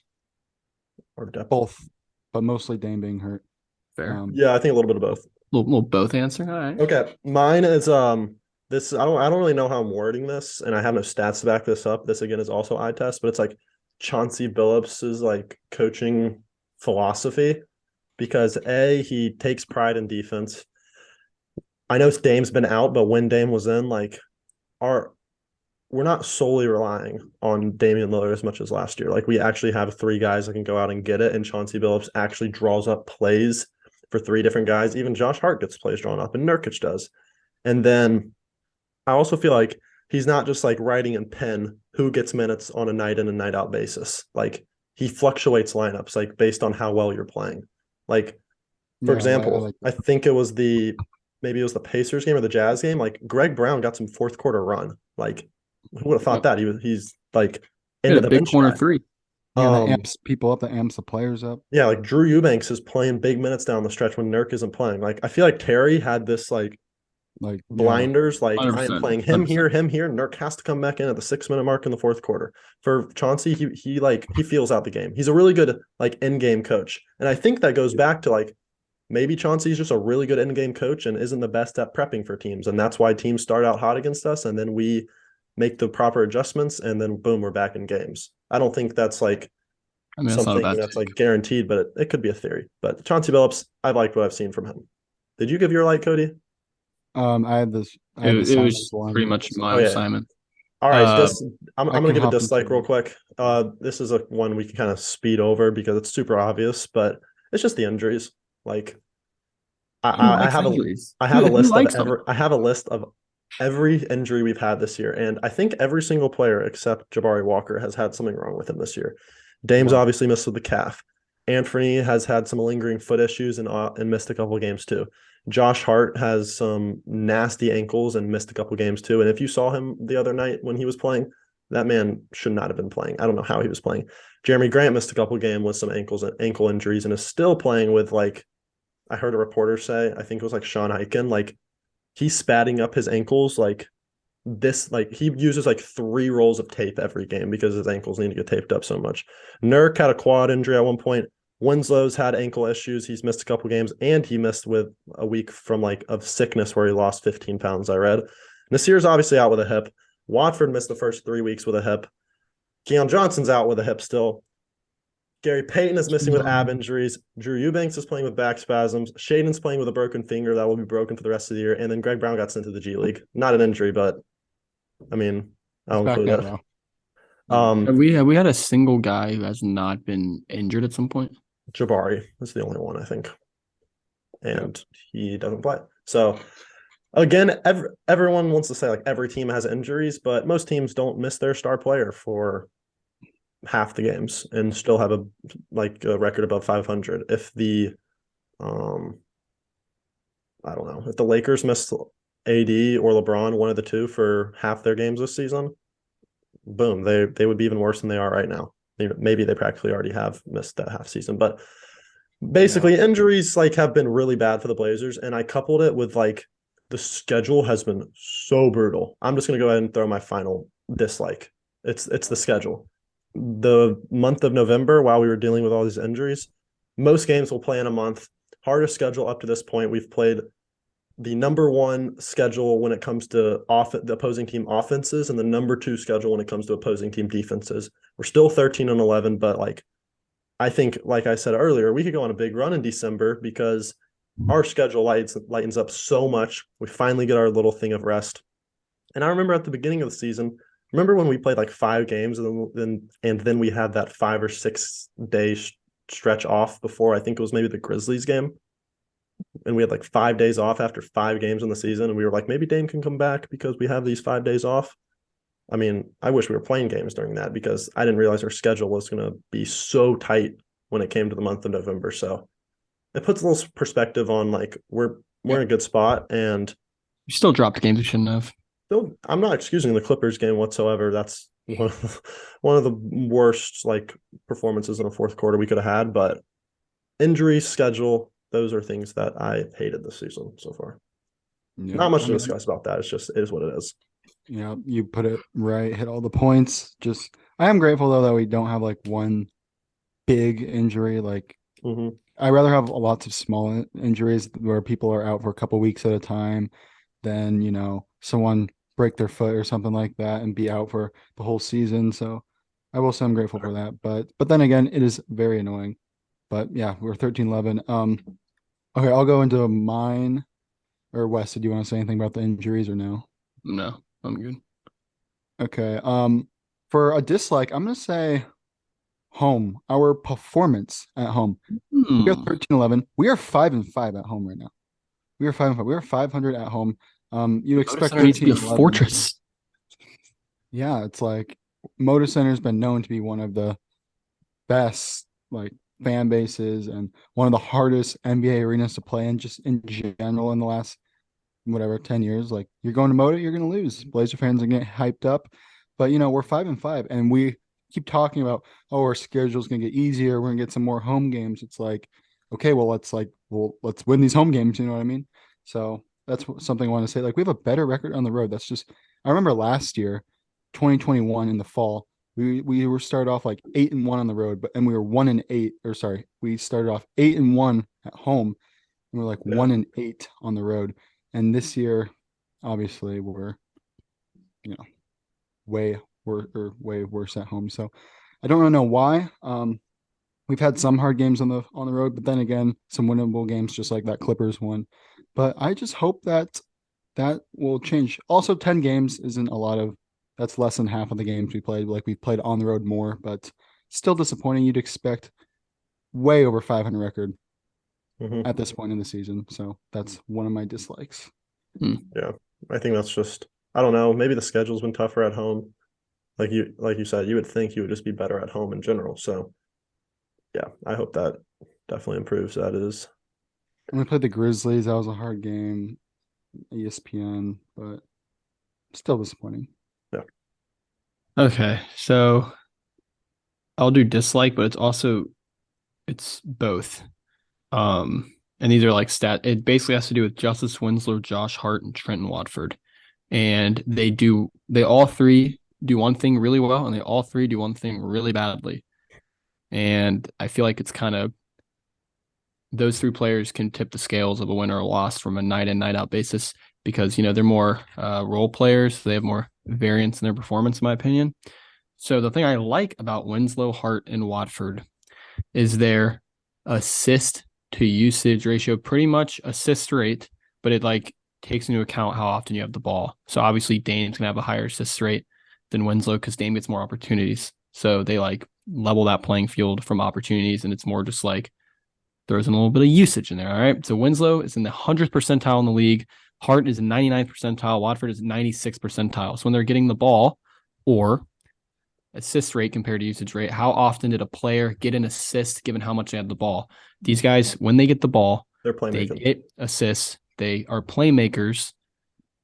Speaker 1: depth.
Speaker 2: Both, but mostly Dame being hurt.
Speaker 3: Fair.
Speaker 1: Yeah, I think a little bit of both.
Speaker 3: Little both answer. All right.
Speaker 1: Okay, mine is this. I don't really know how I'm wording this, and I have no stats to back this up. This again is also eye test, but it's like Chauncey Billups's like coaching philosophy, because he takes pride in defense. I know Dame's been out, but when Dame was in, like we're not solely relying on Damian Lillard as much as last year. Like we actually have three guys that can go out and get it, and Chauncey Billups actually draws up plays for three different guys. Even Josh Hart gets plays drawn up, and Nurkic does. And then I also feel like he's not just like writing in pen who gets minutes on a night in and night out basis. Like he fluctuates lineups like based on how well you're playing. Like for example, I think it was maybe it was the Pacers game or the Jazz game. Like Greg Brown got some fourth quarter run. Like who would have thought that he's like into the
Speaker 3: big corner three.
Speaker 2: Yeah, that amps people up, that amps the players up.
Speaker 1: Yeah, like Drew Eubanks is playing big minutes down the stretch when Nurk isn't playing. Like I feel like Terry had this like blinders, like I am playing him 100%. Here, him here. Nurk has to come back in at the 6-minute mark in the fourth quarter. For Chauncey, he feels out the game. He's a really good like in-game coach. And I think that goes back to like maybe Chauncey's just a really good in-game coach and isn't the best at prepping for teams. And that's why teams start out hot against us and then we make the proper adjustments and then boom, we're back in games. I don't think that's like something that's like guaranteed, but it could be a theory. But Chauncey Billups, I like what I've seen from him. Did you give your light, Cody?
Speaker 2: I had this.
Speaker 3: It was pretty much my Simon.
Speaker 1: All right, I'm going to give a dislike real quick. This is one we can kind of speed over because it's super obvious, but it's just the injuries. Like I have a list of every injury we've had this year, and I think every single player except Jabari Walker has had something wrong with him this year. Dame's obviously missed with the calf. Anthony has had some lingering foot issues and missed a couple of games too. Josh Hart has some nasty ankles and missed a couple of games too. And if you saw him the other night when he was playing, that man should not have been playing. I don't know how he was playing. Jeremy Grant missed a couple of games with some ankle injuries and is still playing with like, I heard a reporter say, I think it was like Sean Highkin, like he's spatting up his ankles like this, like he uses like 3 rolls of tape every game because his ankles need to get taped up so much. Nurk had a quad injury at one point. Winslow's had ankle issues. He's missed a couple games, and he missed with a week from like of sickness where he lost 15 pounds, I read. Nasir's obviously out with a hip. Watford missed the first 3 weeks with a hip. Keon Johnson's out with a hip still. Gary Payton is missing with ab injuries. Drew Eubanks is playing with back spasms. Shaden's playing with a broken finger that will be broken for the rest of the year. And then Greg Brown got sent to the G League. Not an injury, but I mean, I don't include that.
Speaker 3: We had a single guy who has not been injured at some point.
Speaker 1: Jabari is the only one, I think. And he doesn't play. So again, everyone wants to say like every team has injuries, but most teams don't miss their star player for half the games and still have a record above 500. If the I don't know, if the Lakers miss AD or LeBron, one of the two, for half their games this season, boom, they would be even worse than they are right now. Maybe they practically already have missed that half season, but basically injuries like have been really bad for the Blazers, and I coupled it with like the schedule has been so brutal. I'm just going to go ahead and throw my final dislike. It's the schedule. The month of November, while we were dealing with all these injuries, most games we'll play in a month. Hardest schedule up to this point. We've played the number 1 schedule when it comes to the opposing team offenses and the number 2 schedule when it comes to opposing team defenses. We're still 13 and 11, but like I think, like I said earlier, we could go on a big run in December because our schedule lightens up so much. We finally get our little thing of rest. And I remember at the beginning of the season, remember when we played like 5 games and then we had that 5 or 6 day stretch off before, I think it was maybe the Grizzlies game. And we had like 5 days off after 5 games in the season. And we were like, maybe Dame can come back because we have these 5 days off. I mean, I wish we were playing games during that because I didn't realize our schedule was going to be so tight when it came to the month of November. So it puts a little perspective on like we're we're in a good spot, and
Speaker 3: You still dropped games you shouldn't have.
Speaker 1: still, I'm not excusing the Clippers game whatsoever. That's one of the worst like performances in the fourth quarter we could have had. But injury schedule, those are things that I hated this season so far.
Speaker 2: Yeah,
Speaker 1: Not much
Speaker 2: I
Speaker 1: to
Speaker 2: mean,
Speaker 1: discuss about that. It's just it is what it is.
Speaker 2: yeah, you put it right, hit all the points. Just I am grateful though that we don't have like one big injury. Like
Speaker 1: Hmm.
Speaker 2: I rather have lots of small injuries where people are out for a couple weeks at a time than, someone break their foot or something like that and be out for the whole season. So I will say I'm grateful for that. But then again, it is very annoying. But yeah, we're 13-11. Okay, I'll go into mine. Or Wes, did you want to say anything about the injuries or no?
Speaker 3: No, I'm good.
Speaker 2: Okay. For a dislike, I'm gonna say home. Our performance at home. We are
Speaker 3: Hmm.
Speaker 2: 13-11. We are 5-5 at home right now. We are 5-5. We are 500 at home. You
Speaker 3: Motor
Speaker 2: expect
Speaker 3: Center needs to be a
Speaker 2: 13-11.
Speaker 3: fortress.
Speaker 2: Yeah, it's like Motor Center's been known to be one of the best like fan bases and one of the hardest NBA arenas to play in just in general in the last whatever 10 years. Like you're going to Moda, you're going to lose. Blazer fans are getting hyped up, but we're 5-5, and we keep talking about, oh, our schedule's going to get easier. We're going to get some more home games. It's like, okay, well, let's win these home games. You know what I mean? So that's something I want to say. Like we have a better record on the road. That's just, I remember last year, 2021 in the fall. We were started off like 8-1 on the road, and we were 1-8, or sorry, we started off 8-1 at home, and we're like
Speaker 1: Yeah.
Speaker 2: 1-8 on the road. And this year, obviously, we're way way worse at home. So I don't really know why. We've had some hard games on the road, but then again, some winnable games, just like that Clippers one. But I just hope that that will change. Also, 10 games isn't a lot of. That's less than half of the games we played. Like we played on the road more, but still disappointing. You'd expect way over 500 record
Speaker 1: Hmm.
Speaker 2: at this point in the season. So that's one of my dislikes.
Speaker 3: Hmm.
Speaker 1: Yeah, I think that's just I don't know. Maybe the schedule's been tougher at home. Like you said, you would think you would just be better at home in general. So yeah, I hope that definitely improves. That is.
Speaker 2: And we played the Grizzlies. That was a hard game, ESPN, but still disappointing.
Speaker 1: Yeah.
Speaker 3: Okay, so I'll do dislike, but it's both. And these are like stat. It basically has to do with Justice Winslow, Josh Hart, and Trenton Watford, and they all three do one thing really well, and they all three do one thing really badly. And I feel like it's kind of those three players can tip the scales of a win or a loss from a night in, night out basis because, they're more role players. So they have more variance in their performance, in my opinion. So the thing I like about Winslow, Hart, and Watford is their assist to usage ratio, pretty much assist rate, but it like takes into account how often you have the ball. So obviously Dame's gonna have a higher assist rate than Winslow because Dame gets more opportunities. So they like level that playing field from opportunities, and it's more just like throws in a little bit of usage in there. All right. So Winslow is in the 100th percentile in the league. Hart is in 99th percentile. Watford is 96th percentile. So when they're getting the ball, or assist rate compared to usage rate, how often did a player get an assist given how much they had the ball? These guys, when they get the ball,
Speaker 1: They're
Speaker 3: they
Speaker 1: playmaking.
Speaker 3: get assists. They are playmakers,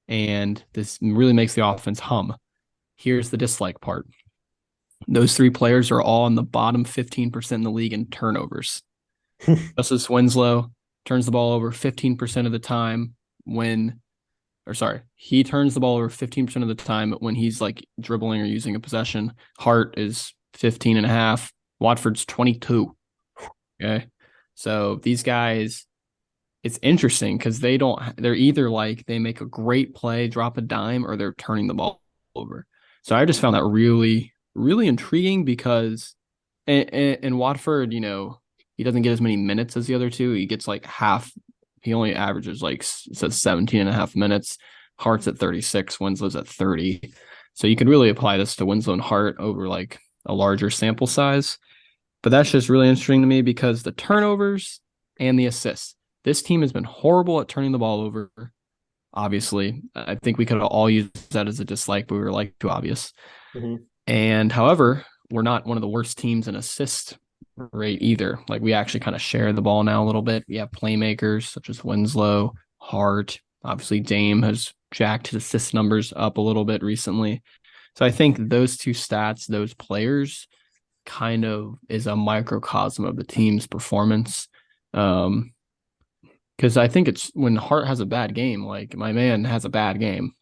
Speaker 3: and this really makes the offense hum. Here's the dislike part. Those three players are all in the bottom 15% in the league in turnovers. Justice Winslow turns the ball over 15% of the time he turns the ball over 15% of the time when he's like dribbling or using a possession. Hart is 15 and a half. Watford's 22. Okay. So these guys, it's interesting because they're either like they make a great play, drop a dime, or they're turning the ball over. So I just found that really, really intriguing because in Watford, he doesn't get as many minutes as the other two. He gets like half. He only averages like it says 17 and a half minutes. Hart's at 36. Winslow's at 30. So you could really apply this to Winslow and Hart over like a larger sample size. But that's just really interesting to me because the turnovers and the assists. This team has been horrible at turning the ball over. Obviously, I think we could all use that as a dislike, but we were like too obvious.
Speaker 1: Hmm.
Speaker 3: And however, we're not one of the worst teams in assist rate either. Like we actually kind of share the ball now a little bit. We have playmakers such as Winslow, Hart. Obviously, Dame has jacked his assist numbers up a little bit recently. So I think those two stats, those players, kind of is a microcosm of the team's performance. Because I think it's when Hart has a bad game, like my man has a bad game.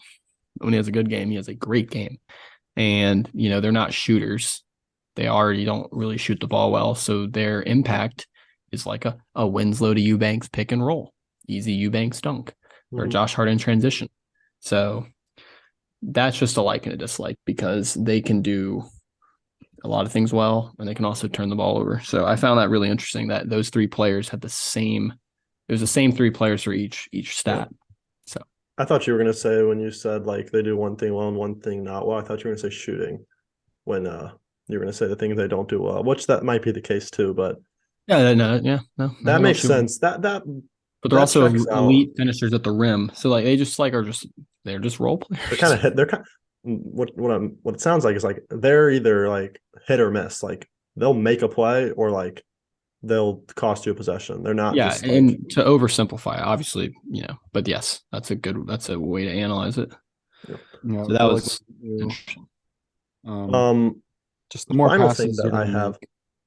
Speaker 3: When he has a good game, he has a great game. And, they're not shooters. They already don't really shoot the ball well. So their impact is like a Winslow to Eubanks pick and roll, easy Eubanks dunk, or Josh Hart in transition. So that's just a like and a dislike because they can do a lot of things well and they can also turn the ball over. So I found that really interesting that those three players had it was the same three players for each stat. So
Speaker 1: I thought you were going to say when you said like they do one thing well and one thing not well, I thought you were going to say shooting when you were going to say the things they don't do well, which that might be the case too, but
Speaker 3: no,
Speaker 1: that makes sense. That
Speaker 3: but they're also elite finishers at the rim. So like they just like they're just role players.
Speaker 1: They're kind of hit. They're kind what it sounds like is like they're either like hit or miss. Like they'll make a play or like they'll cost you a possession. They're not.
Speaker 3: Yeah,
Speaker 1: just
Speaker 3: and to oversimplify, obviously, but yes, that's a way to analyze it.
Speaker 2: Yeah,
Speaker 3: so that was interesting.
Speaker 2: Just the more
Speaker 1: final
Speaker 2: passes
Speaker 1: thing that I have.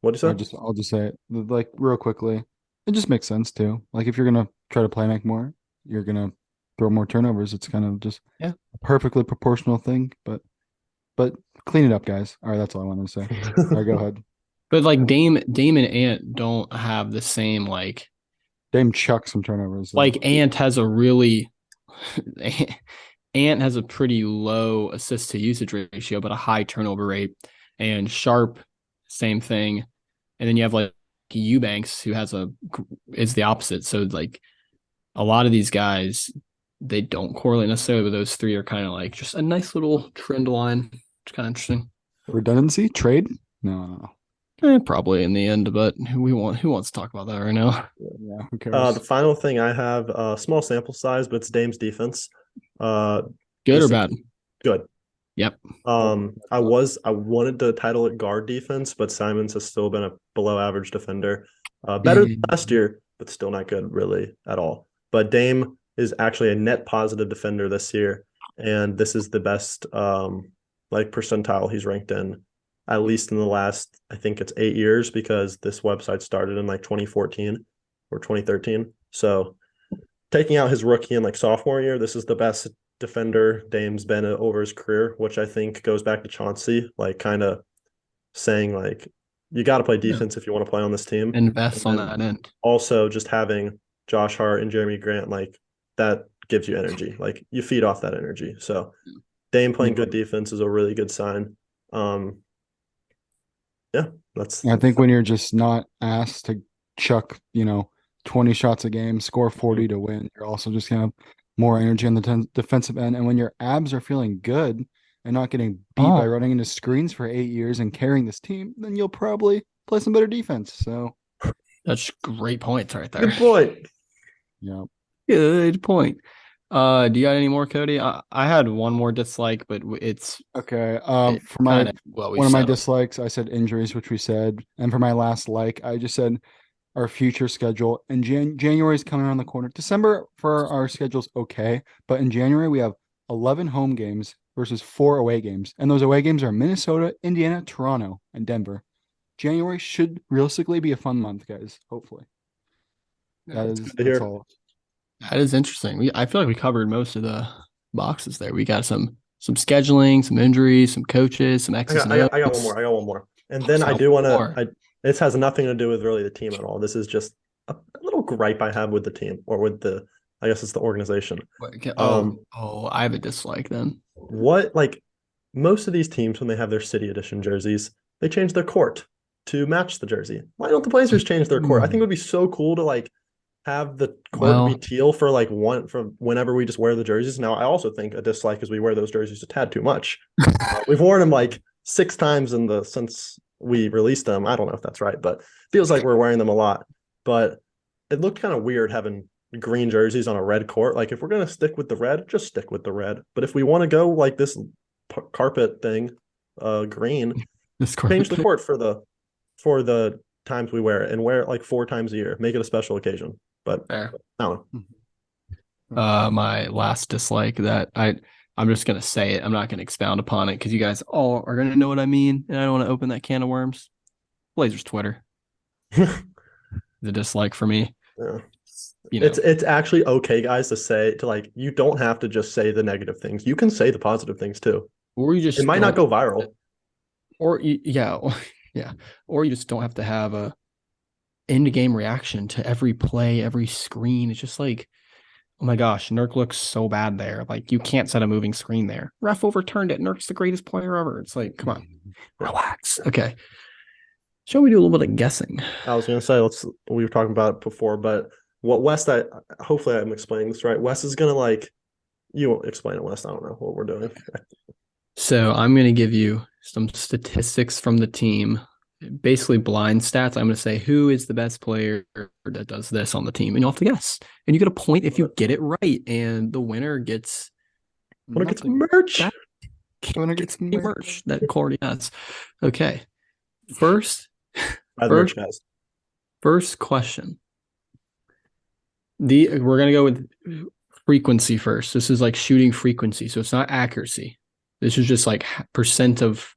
Speaker 1: What do you say?
Speaker 2: I'll just say it like real quickly. It just makes sense too. Like if you're gonna try to play make more, you're gonna throw more turnovers. It's kind of just a perfectly proportional thing. But clean it up, guys. All right, that's all I wanted to say. All right, go ahead.
Speaker 3: But like Dame and Ant don't have the same like.
Speaker 2: Dame chucks some turnovers.
Speaker 3: Like Ant has a pretty low assist to usage ratio, but a high turnover rate. And Sharp, same thing. And then you have like Eubanks, who is the opposite. So like a lot of these guys, they don't correlate necessarily, but those three are kind of like just a nice little trend line. It's kind of interesting.
Speaker 2: Redundancy? Trade? No.
Speaker 3: Probably in the end, but who wants to talk about that right now?
Speaker 2: Yeah, who cares?
Speaker 1: The final thing I have, small sample size, but it's Dame's defense.
Speaker 3: Good or bad?
Speaker 1: Good.
Speaker 3: Yep.
Speaker 1: I wanted to title it guard defense, but Simons has still been a below average defender. Better than last year, but still not good really at all. But Dame is actually a net positive defender this year, and this is the best percentile he's ranked in, at least in the last, I think it's 8 years, because this website started in like 2014 or 2013. So taking out his rookie and like sophomore year, this is the best defender Dame's been over his career, which I think goes back to Chauncey, like kind of saying like, you got to play defense if you want to play on this team.
Speaker 3: Invest on that end.
Speaker 1: Also, just having Josh Hart and Jeremy Grant, like that gives you energy. Like you feed off that energy. So Dame playing good defense is a really good sign. I
Speaker 2: think when you're just not asked to chuck, 20 shots a game, score 40 to win, you're also just gonna have more energy on the defensive end. And when your abs are feeling good and not getting beat by running into screens for 8 years and carrying this team, then you'll probably play some better defense. So
Speaker 3: that's great points right there.
Speaker 1: Good point.
Speaker 2: Yeah.
Speaker 3: Good point. Do you got any more, Cody? I had one more dislike, but it's
Speaker 2: okay. For my one of my dislikes, I said injuries, which we said, and for my last like, I just said our future schedule. And January is coming around the corner. December for our schedule's okay, but in January we have 11 home games versus 4 away games, and those away games are Minnesota, Indiana, Toronto, and Denver. January should realistically be a fun month, guys. Hopefully, that's all.
Speaker 3: That is interesting. I feel like we covered most of the boxes there. We got some scheduling, some injuries, some coaches, some X's and O's.
Speaker 1: I got one more. And then I do want to this has nothing to do with really the team at all. This is just a little gripe I have with the team, or with I guess it's the organization.
Speaker 3: I have a dislike then.
Speaker 1: What, like most of these teams, when they have their city edition jerseys, they change their court to match the jersey. Why don't the Blazers change their court? I think it would be so cool to like have the court be teal for like from whenever we just wear the jerseys. Now, I also think a dislike is we wear those jerseys a tad too much. We've worn them like 6 times since we released them. I don't know if that's right, but feels like we're wearing them a lot. But it looked kind of weird having green jerseys on a red court. Like if we're going to stick with the red, just stick with the red. But if we want to go like this carpet thing, green, change the court for the times we wear it, and wear it like 4 times a year. Make it a special occasion. But
Speaker 3: fair.
Speaker 1: I don't know.
Speaker 3: My last dislike that I'm just gonna say it. I'm not gonna expound upon it because you guys all are gonna know what I mean, and I don't want to open that can of worms. Blazers Twitter, the dislike for me.
Speaker 1: Yeah.
Speaker 3: You know,
Speaker 1: It's actually okay, guys, to you don't have to just say the negative things. You can say the positive things too.
Speaker 3: or you just
Speaker 1: It might not go viral.
Speaker 3: or yeah, yeah, or you just don't have to have a end game reaction to every play, every screen. It's just like, oh my gosh, Nurk looks so bad there. Like you can't set a moving screen there. Ref overturned it. Nurk's the greatest player ever. It's like, come on, relax. Okay. Shall we do a little bit of guessing?
Speaker 1: I was gonna say we were talking about it before, but what West hopefully I'm explaining this right. West is gonna you won't explain it, West. I don't know what we're doing.
Speaker 3: So I'm gonna give you some statistics from the team, basically blind stats. I'm gonna say who is the best player that does this on the team, and you'll have to guess. And you get a point if you get it right, and the winner gets
Speaker 1: merch.
Speaker 2: Winner gets
Speaker 3: merch that Corey has. Okay. First
Speaker 1: Merch, guys.
Speaker 3: First question. We're gonna go with frequency first. This is like shooting frequency, so it's not accuracy. This is just like percent of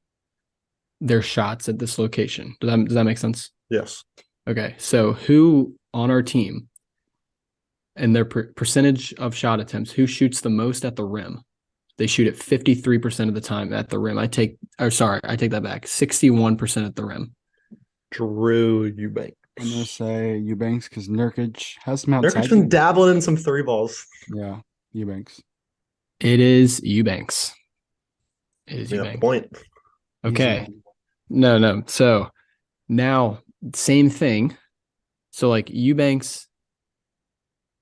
Speaker 3: their shots at this location. Does that make sense?
Speaker 1: Yes.
Speaker 3: Okay, so who on our team and their percentage of shot attempts, who shoots the most at the rim? They shoot it 53% of the time at the rim. I take that back. 61% at the rim.
Speaker 1: Drew Eubanks.
Speaker 2: I'm gonna say Eubanks because Nurkic has some outside.
Speaker 1: Nurkic's been dabbling in some three balls.
Speaker 2: Yeah, Eubanks.
Speaker 3: It is Eubanks. Eubanks.
Speaker 1: Point.
Speaker 3: Okay. No. So now same thing. So like Eubanks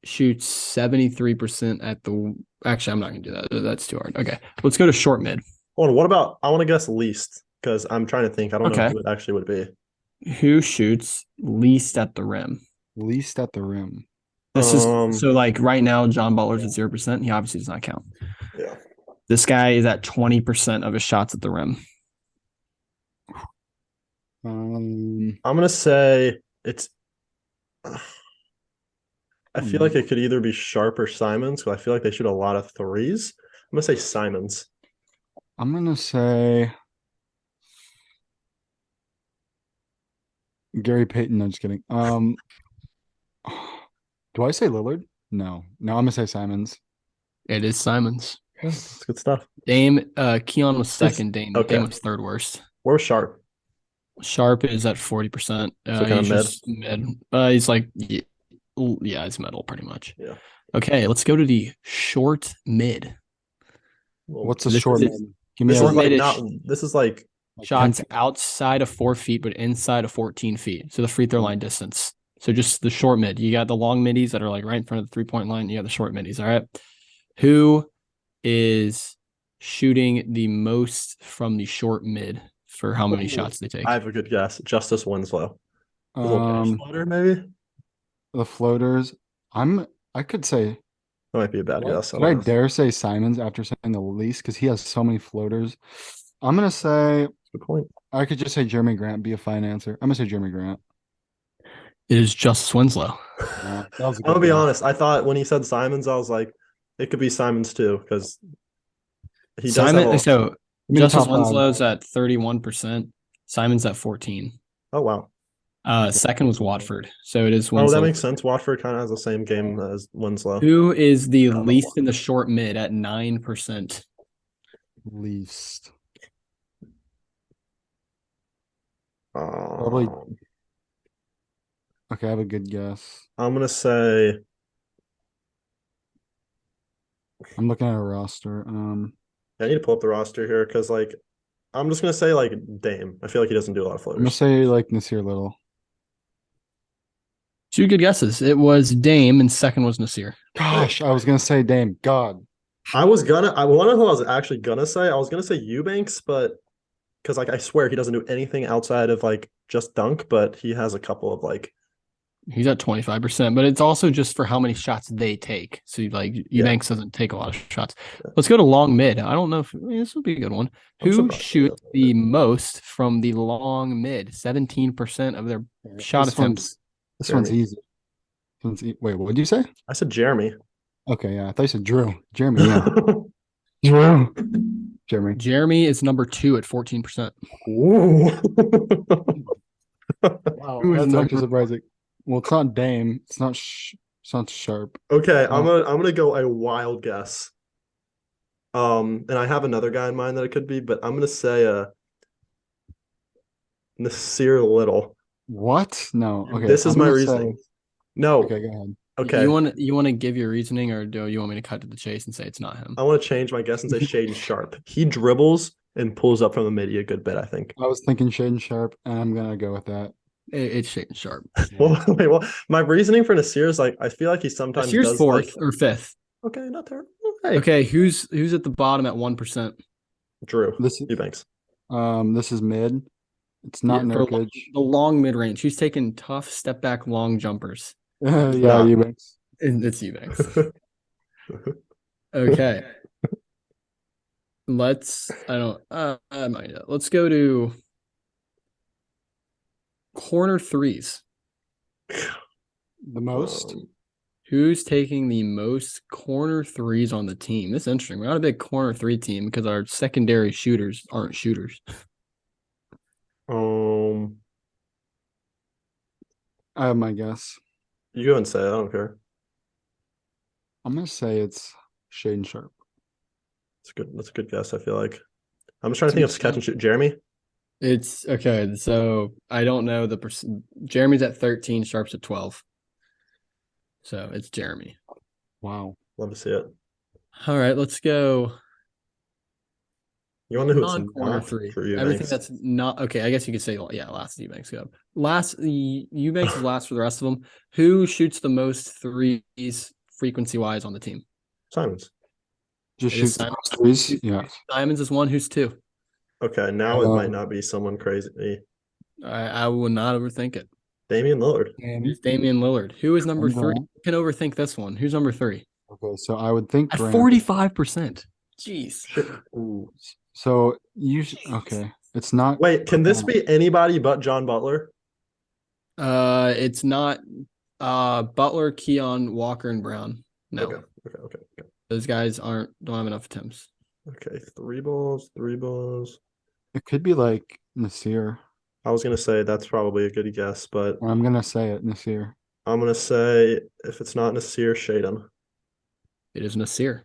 Speaker 3: shoots 73% at the. Actually, I'm not gonna do that. That's too hard. Okay, let's go to short mid.
Speaker 1: Hold on. What about? I want to guess least because I'm trying to think. I don't know who it actually would be.
Speaker 3: Who shoots least at the rim?
Speaker 2: Least at the rim.
Speaker 3: This is so like right now, John Butler's at 0%. He obviously does not count.
Speaker 1: Yeah.
Speaker 3: This guy is at 20% of his shots at the rim.
Speaker 1: I'm gonna say it's. I feel like it could either be Sharp or Simons because I feel like they shoot a lot of threes. I'm gonna say Simons.
Speaker 2: I'm gonna say Gary Payton. No, just kidding. Do I say Lillard? No. I'm gonna say Simons.
Speaker 3: It is Simons.
Speaker 1: That's good stuff.
Speaker 3: Dame, Keon was second. Dame was third worst.
Speaker 1: Where's Sharp?
Speaker 3: Sharp is at 40%.
Speaker 1: So kind of
Speaker 3: mid. He's like, yeah, it's middle pretty much.
Speaker 1: Yeah.
Speaker 3: Okay, let's go to the short mid.
Speaker 2: What's a short mid?
Speaker 3: Give me
Speaker 1: this is like
Speaker 3: shots outside of 4 feet, but inside of 14 feet. So the free throw line distance. So just the short mid. You got the long middies that are like right in front of the 3-point line. You got the short middies. All right. Who is shooting the most from the short mid for how many shots they take?
Speaker 1: I have a good guess. Justice Winslow. Floater, maybe?
Speaker 2: The floaters. I could say
Speaker 1: that might be a bad guess.
Speaker 2: I dare say Simons after saying the least because he has so many floaters. I'm gonna say
Speaker 1: good point.
Speaker 2: I could just say Jeremy Grant, be a fine answer. I'm gonna say Jeremy Grant.
Speaker 3: It is Justice Winslow.
Speaker 2: I'm
Speaker 1: gonna be honest. I thought when he said Simons, I was like, it could be Simons too, because he does.
Speaker 3: So Justice Winslow's at 31%. Simon's at 14%.
Speaker 1: Oh wow.
Speaker 3: Second was Watford, so it is Winslow.
Speaker 1: Oh, that makes sense. Watford kind of has the same game as Winslow.
Speaker 3: Who is the least in the short mid at 9%?
Speaker 2: Least. Probably. Okay, I have a good guess.
Speaker 1: I'm gonna say.
Speaker 2: I'm looking at a roster.
Speaker 1: I need to pull up the roster here because, I'm just gonna say Dame. I feel like he doesn't do a lot of floaters.
Speaker 2: I'm gonna say Nasir Little.
Speaker 3: Two good guesses. It was Dame, and second was Nasir.
Speaker 2: Gosh, I was gonna say Dame. God.
Speaker 1: I want to know who I was actually gonna say. I was gonna say Eubanks, but because I swear he doesn't do anything outside of just dunk, but he has a couple of
Speaker 3: He's at 25%, but it's also just for how many shots they take. So Eubanks doesn't take a lot of shots. Yeah. Let's go to long mid. I don't know if this will be a good one. Who shoots the most from the long mid? 17% of their shot attempts.
Speaker 2: This one's easy. Wait, what did you say?
Speaker 1: I said Jeremy.
Speaker 2: Okay, yeah. I thought you said Drew. Jeremy, yeah. Drew. Jeremy.
Speaker 3: Jeremy is number 2 at 14%.
Speaker 1: Ooh.
Speaker 2: Wow,
Speaker 3: Who is
Speaker 2: that's actually
Speaker 3: number
Speaker 2: surprising. Well, it's not Dame. It's not Sharp.
Speaker 1: Okay, I'm
Speaker 2: Oh.
Speaker 1: gonna go a wild guess. And I have another guy in mind that it could be, but I'm gonna say Nasir Little.
Speaker 2: What? No.
Speaker 1: And
Speaker 2: Okay,
Speaker 1: this is
Speaker 2: I'm
Speaker 1: my
Speaker 2: gonna
Speaker 1: reasoning.
Speaker 2: say.
Speaker 1: No,
Speaker 2: Okay, go ahead.
Speaker 1: okay.
Speaker 3: You want to give your reasoning, or do you want me to cut to the chase and say it's not him?
Speaker 1: I want to change my guess and say Shaden Sharp. He dribbles and pulls up from the midi a good bit, I think.
Speaker 2: I was thinking Shaden Sharp, and I'm gonna go with that.
Speaker 3: It's Shaden Sharp.
Speaker 1: Well, wait, well, my reasoning for Nasir is like I feel like he sometimes
Speaker 3: Here's
Speaker 1: does
Speaker 3: fourth
Speaker 1: like
Speaker 3: or fifth.
Speaker 1: okay, not terrible. Hey,
Speaker 3: Okay, who's at the bottom at 1%?
Speaker 1: Drew
Speaker 2: This is
Speaker 1: Eubanks.
Speaker 2: this is mid. It's not
Speaker 3: For
Speaker 2: Nurkic.
Speaker 3: the long mid range. Who's taking tough step back long jumpers?
Speaker 2: Yeah,
Speaker 1: not.
Speaker 2: Eubanks.
Speaker 3: It's Eubanks. Okay. Let's go to corner threes.
Speaker 2: The most.
Speaker 3: Who's taking the most corner threes on the team? This is interesting. We're not a big corner 3 team because our secondary shooters aren't shooters.
Speaker 1: Um,
Speaker 2: I have my guess.
Speaker 1: you go and say it, I don't care.
Speaker 2: I'm gonna say it's Shaden Sharp.
Speaker 1: It's good. That's a good guess. I feel like I'm just trying to think of catch and shoot. Jeremy.
Speaker 3: It's okay. So I don't know the percent. Jeremy's at 13, Sharp's at 12. So it's Jeremy.
Speaker 2: Wow.
Speaker 1: Love to see it.
Speaker 3: All right, let's go.
Speaker 1: You want to know who
Speaker 3: Non-corner
Speaker 1: it's
Speaker 3: 3.
Speaker 1: for Eubanks?
Speaker 3: Everything that's not okay. I guess you could say, yeah, last Eubanks go. Eubanks is last for the rest of them. Who shoots the most threes frequency wise on the team?
Speaker 1: Simons.
Speaker 2: Just
Speaker 3: It is
Speaker 2: shoot the
Speaker 3: Simons.
Speaker 2: threes. Yeah.
Speaker 3: Simons is 1. Who's 2?
Speaker 1: Okay, now it might not be someone crazy.
Speaker 3: I would not overthink it.
Speaker 1: Damian Lillard.
Speaker 3: It's Damian Lillard. Who is number 3?
Speaker 2: Grant.
Speaker 3: You can overthink this one. Who's number 3?
Speaker 2: Okay, so I would think
Speaker 3: At
Speaker 2: Grant.
Speaker 3: 45%. Jeez.
Speaker 1: Ooh.
Speaker 2: So okay. It's not.
Speaker 1: Wait, can this be anybody but John Butler?
Speaker 3: It's not Butler, Keon, Walker, and Brown. No.
Speaker 1: Okay.
Speaker 3: Those guys don't have enough attempts.
Speaker 1: Okay, three balls.
Speaker 2: It could be like Nasir.
Speaker 1: I was gonna say that's probably a good guess, but
Speaker 2: I'm gonna say it, Nasir.
Speaker 1: I'm gonna say if it's not Nasir, Shaden.
Speaker 3: It is Nasir.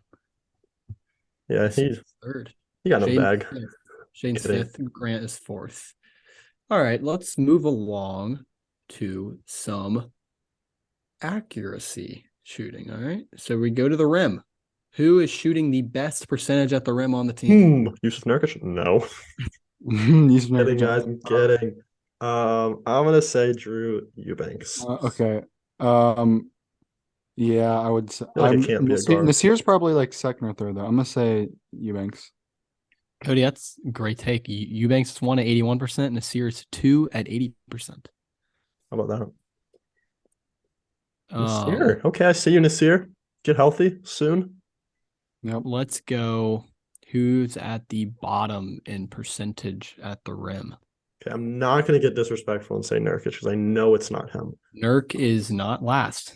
Speaker 1: Yeah, he
Speaker 3: third.
Speaker 1: got no
Speaker 3: Shaden's
Speaker 1: bag.
Speaker 3: fifth. Shane's
Speaker 1: Kidding.
Speaker 3: 5th. Grant is 4th. All right, let's move along to some accuracy shooting. All right, so we go to the rim. Who is shooting the best percentage at the rim on the team?
Speaker 1: Yusuf Nurkic? No.
Speaker 2: He's
Speaker 1: Kidding, guys. I'm kidding. I'm gonna say Drew Eubanks.
Speaker 2: Okay. Yeah, I would say.
Speaker 1: feel like it can't be a guard.
Speaker 2: Nasir's probably like second or third though. I'm gonna say Eubanks.
Speaker 3: Cody, that's a great take. Eubanks is 1 at 81%, Nasir is 2 at 80%.
Speaker 1: How about that? Nasir. Okay, I see you, Nasir. Get healthy soon.
Speaker 2: Yep.
Speaker 3: Let's go. Who's at the bottom in percentage at the rim?
Speaker 1: Okay, I'm not gonna get disrespectful and say Nurkic because I know it's not him.
Speaker 3: Nurk is not last.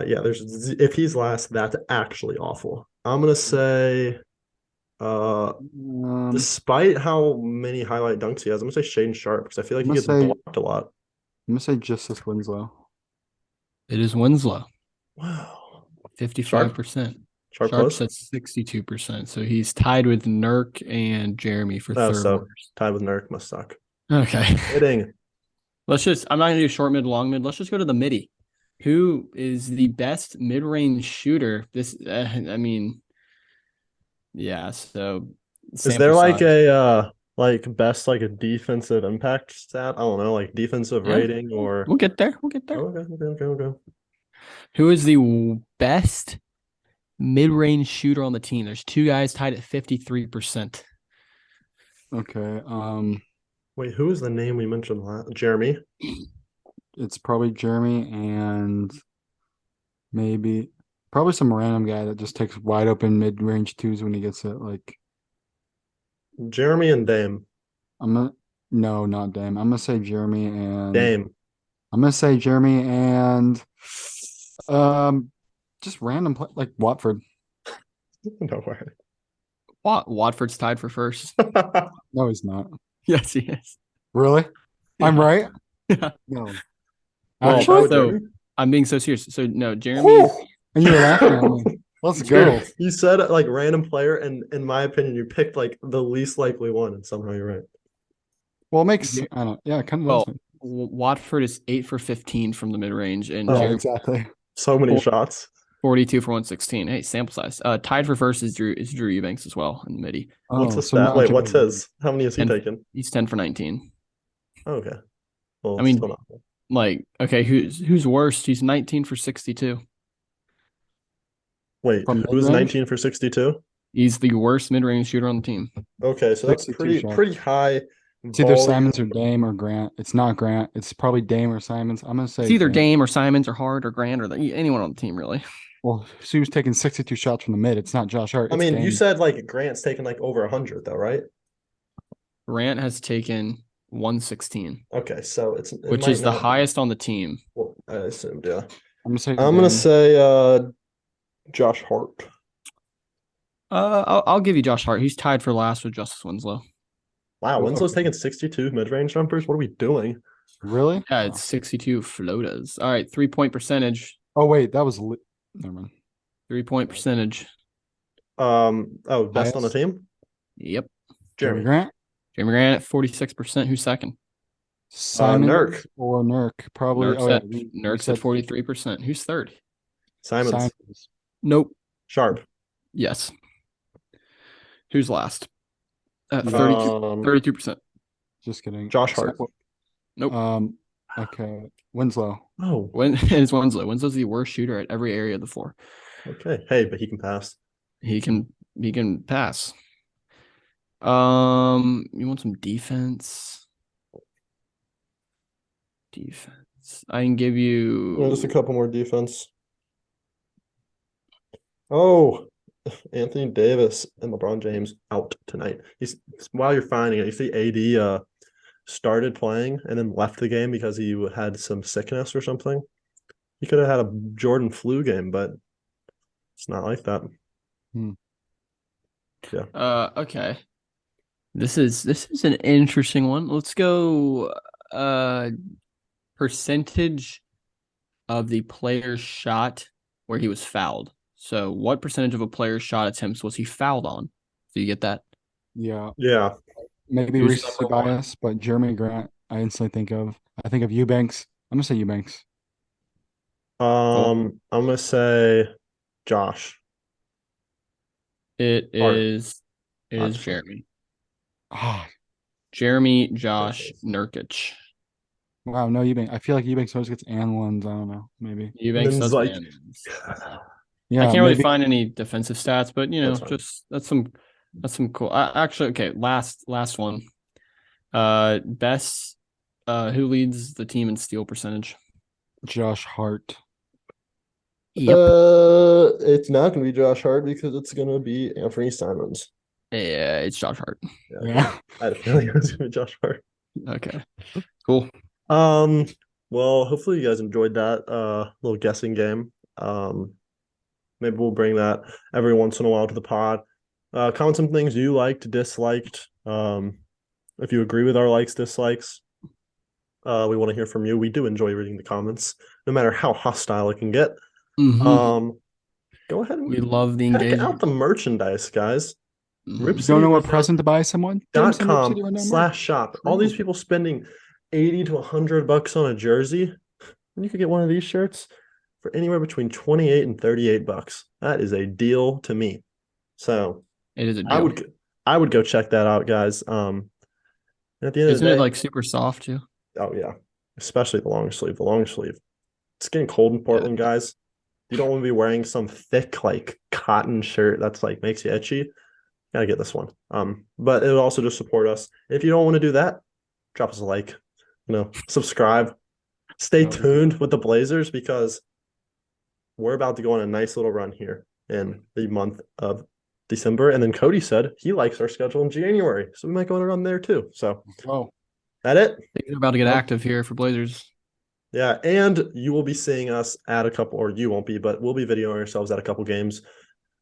Speaker 1: Yeah, if he's last, that's actually awful. I'm gonna say, despite how many highlight dunks he has, I'm gonna say Shaden Sharp because I feel like he gets blocked a lot.
Speaker 2: I'm gonna say Justice Winslow.
Speaker 3: It is Winslow.
Speaker 1: Wow,
Speaker 3: 55%.
Speaker 1: Sharp
Speaker 3: Sharp's
Speaker 1: close.
Speaker 3: at 62%. So he's tied with Nurk and Jeremy for
Speaker 1: Oh,
Speaker 3: third.
Speaker 1: so tied with Nurk must suck.
Speaker 3: Okay.
Speaker 1: Kidding.
Speaker 3: I'm not gonna do short mid, long mid. Let's just go to the midi. Who is the best mid-range shooter? Yeah. So
Speaker 1: Is there like a best like a defensive impact stat? I don't know, like defensive rating or.
Speaker 3: We'll get there.
Speaker 1: Okay.
Speaker 3: Who is the best mid-range shooter on the team? There's 2 guys tied at 53%.
Speaker 2: Okay.
Speaker 1: Wait, who is the name we mentioned last? Jeremy.
Speaker 2: It's probably Jeremy and maybe probably some random guy that just takes wide open mid range twos when he gets it. Like
Speaker 1: Jeremy and Dame.
Speaker 2: No, not Dame. I'm gonna say Jeremy and
Speaker 1: Dame.
Speaker 2: I'm gonna say Jeremy and Just random play like Watford.
Speaker 1: No way.
Speaker 3: Watford's tied for first.
Speaker 2: No, he's not.
Speaker 3: Yes, he is.
Speaker 2: Really? I'm
Speaker 3: Yeah.
Speaker 2: right?
Speaker 3: Yeah.
Speaker 2: No.
Speaker 1: Well,
Speaker 2: Actually,
Speaker 1: would
Speaker 3: So
Speaker 1: Jeremy.
Speaker 3: I'm being so serious. So no, Jeremy.
Speaker 2: Whew. And you were laughing at me. Let's go.
Speaker 1: Jeremy, you said like random player, and in my opinion, you picked like the least likely one, and somehow you're right.
Speaker 2: Well, it makes I don't yeah, it kind of does.
Speaker 3: Well, Watford is 8 for 15 from the mid range, and
Speaker 1: Oh.
Speaker 2: Yeah,
Speaker 3: Jeremy
Speaker 2: exactly.
Speaker 1: So many
Speaker 3: Cool.
Speaker 1: shots.
Speaker 3: 42 for 116. Hey, sample size. Tied for first is Drew Eubanks as well in the midi.
Speaker 1: What's
Speaker 2: Oh,
Speaker 1: the
Speaker 2: so
Speaker 1: stat?
Speaker 2: not
Speaker 1: Wait,
Speaker 2: Joe
Speaker 1: what's
Speaker 2: Rogan.
Speaker 1: his? How many has he
Speaker 3: And-
Speaker 1: taken?
Speaker 3: He's 10 for 19.
Speaker 1: Oh, okay. Well,
Speaker 3: I mean,
Speaker 1: still not.
Speaker 3: Like, okay, who's worst? He's 19 for 62.
Speaker 1: Wait,
Speaker 2: From
Speaker 1: who's
Speaker 2: mid-range?
Speaker 1: 19 for 62?
Speaker 3: He's the worst mid-range shooter on the team.
Speaker 1: Okay, so that's
Speaker 2: 62
Speaker 1: pretty
Speaker 2: shots.
Speaker 1: pretty high.
Speaker 2: It's either
Speaker 1: volume.
Speaker 2: Simons or Dame or Grant. It's not Grant. It's probably Dame or Simons. I'm gonna say
Speaker 3: It's either
Speaker 2: Grant.
Speaker 3: Dame or Simons or Hart or Grant or anyone on the team, really.
Speaker 2: Well, she was taking 62 shots from the mid. It's not Josh Hart.
Speaker 1: I
Speaker 2: It's
Speaker 1: mean, you
Speaker 2: Dame.
Speaker 1: said like Grant's taken like over 100 though, right?
Speaker 3: Grant has taken 116,
Speaker 1: Okay, so it
Speaker 3: which
Speaker 1: might
Speaker 3: is the
Speaker 1: not be-
Speaker 3: highest on the team.
Speaker 1: Well, I assumed, yeah.
Speaker 2: I'm gonna say
Speaker 1: I'm gonna
Speaker 2: Dame.
Speaker 1: say Josh Hart.
Speaker 3: I'll give you Josh Hart. He's tied for last with Justice Winslow.
Speaker 1: Wow,
Speaker 2: Oh,
Speaker 1: Winslow's
Speaker 2: okay.
Speaker 1: taking 62 mid-range jumpers. What are we doing?
Speaker 2: Really?
Speaker 3: Yeah, it's 62 floaters. All right, 3-point percentage.
Speaker 2: Oh wait, that was never mind.
Speaker 3: 3-point percentage.
Speaker 1: Best on the
Speaker 2: Highest?
Speaker 1: team?
Speaker 3: Yep.
Speaker 2: Jeremy
Speaker 1: Jeremy.
Speaker 2: Grant,
Speaker 3: Jeremy Grant at 46%. Who's second?
Speaker 2: Simons
Speaker 1: Nurk.
Speaker 2: or Nurk. Probably.
Speaker 3: Nurk's
Speaker 2: Oh yeah,
Speaker 3: at,
Speaker 2: we
Speaker 3: Nurk's
Speaker 2: said
Speaker 3: at 43%. Who's third?
Speaker 1: Simons.
Speaker 2: Simons.
Speaker 3: Nope.
Speaker 1: Sharp.
Speaker 3: Yes. Who's last? At
Speaker 2: Yeah.
Speaker 3: 32%.
Speaker 2: Just kidding.
Speaker 1: Josh Hart.
Speaker 3: Nope.
Speaker 2: Okay. Winslow.
Speaker 1: Oh,
Speaker 3: It is Winslow. Winslow's the worst shooter at every area of the floor.
Speaker 1: okay. Hey, but he can pass.
Speaker 3: He can pass. You want some defense? Defense. I can give you
Speaker 1: Just a couple more defense. Oh, Anthony Davis and LeBron James out tonight. While you're finding it, you see AD started playing and then left the game because he had some sickness or something. He could have had a Jordan flu game, but it's not like that.
Speaker 3: okay. This is an interesting one. Let's go percentage of the player's shot where he was fouled. So what percentage of a player's shot attempts was he fouled on? Do you get that?
Speaker 2: Yeah.
Speaker 1: Yeah.
Speaker 2: Maybe
Speaker 1: Who's
Speaker 2: recency
Speaker 1: number one?
Speaker 2: bias, but Jeremy Grant, I instantly think of. I think of Eubanks. I'm gonna say Eubanks.
Speaker 1: I'm gonna say Josh.
Speaker 3: It
Speaker 1: Hart.
Speaker 3: is
Speaker 1: Hart.
Speaker 3: Jeremy.
Speaker 2: Ah,
Speaker 3: Jeremy, Josh, Nurkic.
Speaker 2: wow, no Eubanks. I feel like Eubanks always gets and ones. I don't know. Maybe.
Speaker 3: Eubanks
Speaker 1: then
Speaker 3: does
Speaker 1: like-
Speaker 3: bananas.
Speaker 2: Yeah.
Speaker 3: I can't really
Speaker 2: maybe-
Speaker 3: find any defensive stats, but
Speaker 1: That's fine.
Speaker 3: just that's some cool. Actually, okay, last one. Best. Who leads the team in steal percentage?
Speaker 2: Josh Hart.
Speaker 1: It's not gonna be Josh Hart because it's gonna be Anthony Simons.
Speaker 3: Yeah, it's Josh Hart.
Speaker 2: Yeah.
Speaker 1: I had a feeling it was gonna be Josh Hart.
Speaker 3: Okay, cool.
Speaker 1: Well, hopefully you guys enjoyed that little guessing game. Maybe we'll bring that every once in a while to the pod. Comment some things you liked, disliked. If you agree with our likes, dislikes. We want to hear from you. We do enjoy reading the comments, no matter how hostile it can get.
Speaker 3: Mhm.
Speaker 1: Go ahead and
Speaker 3: We love the
Speaker 1: check
Speaker 3: engagement.
Speaker 1: out the merchandise, guys.
Speaker 3: Mhm.
Speaker 1: Rip
Speaker 2: You don't know what
Speaker 1: City
Speaker 2: present to buy someone?
Speaker 1: .com/shop. All these people spending 80 to $100 on a jersey, and you could get one of these shirts for anywhere between 28 and 38 bucks. That is a deal to me. So
Speaker 3: It is a deal.
Speaker 1: I would go check that out, guys. And at the end of
Speaker 3: Isn't
Speaker 1: the day,
Speaker 3: it like super soft too?
Speaker 1: oh yeah, especially the long sleeve. The long sleeve. It's getting cold in Portland, guys. You don't want to be wearing some thick like cotton shirt that's like makes you itchy. Gotta get this one. But it'll also just support us. If you don't want to do that, drop us a like, subscribe. Stay tuned with the Blazers because we're about to go on a nice little run here in the month of December. And then Cody said he likes our schedule in January. So we might go on a run there too. So
Speaker 2: Oh,
Speaker 1: that it?
Speaker 3: Things are about to get active here for Blazers.
Speaker 1: Yeah, and you will be seeing us at a couple, or you won't be, but we'll be videoing ourselves at a couple games,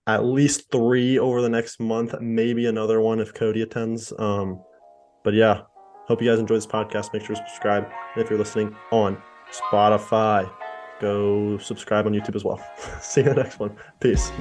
Speaker 1: at least 3 over the next month, maybe another one if Cody attends. But yeah, hope you guys enjoy this podcast. Make sure to subscribe. And if you're listening on Spotify, go subscribe on YouTube as well. See you in the next one. Peace.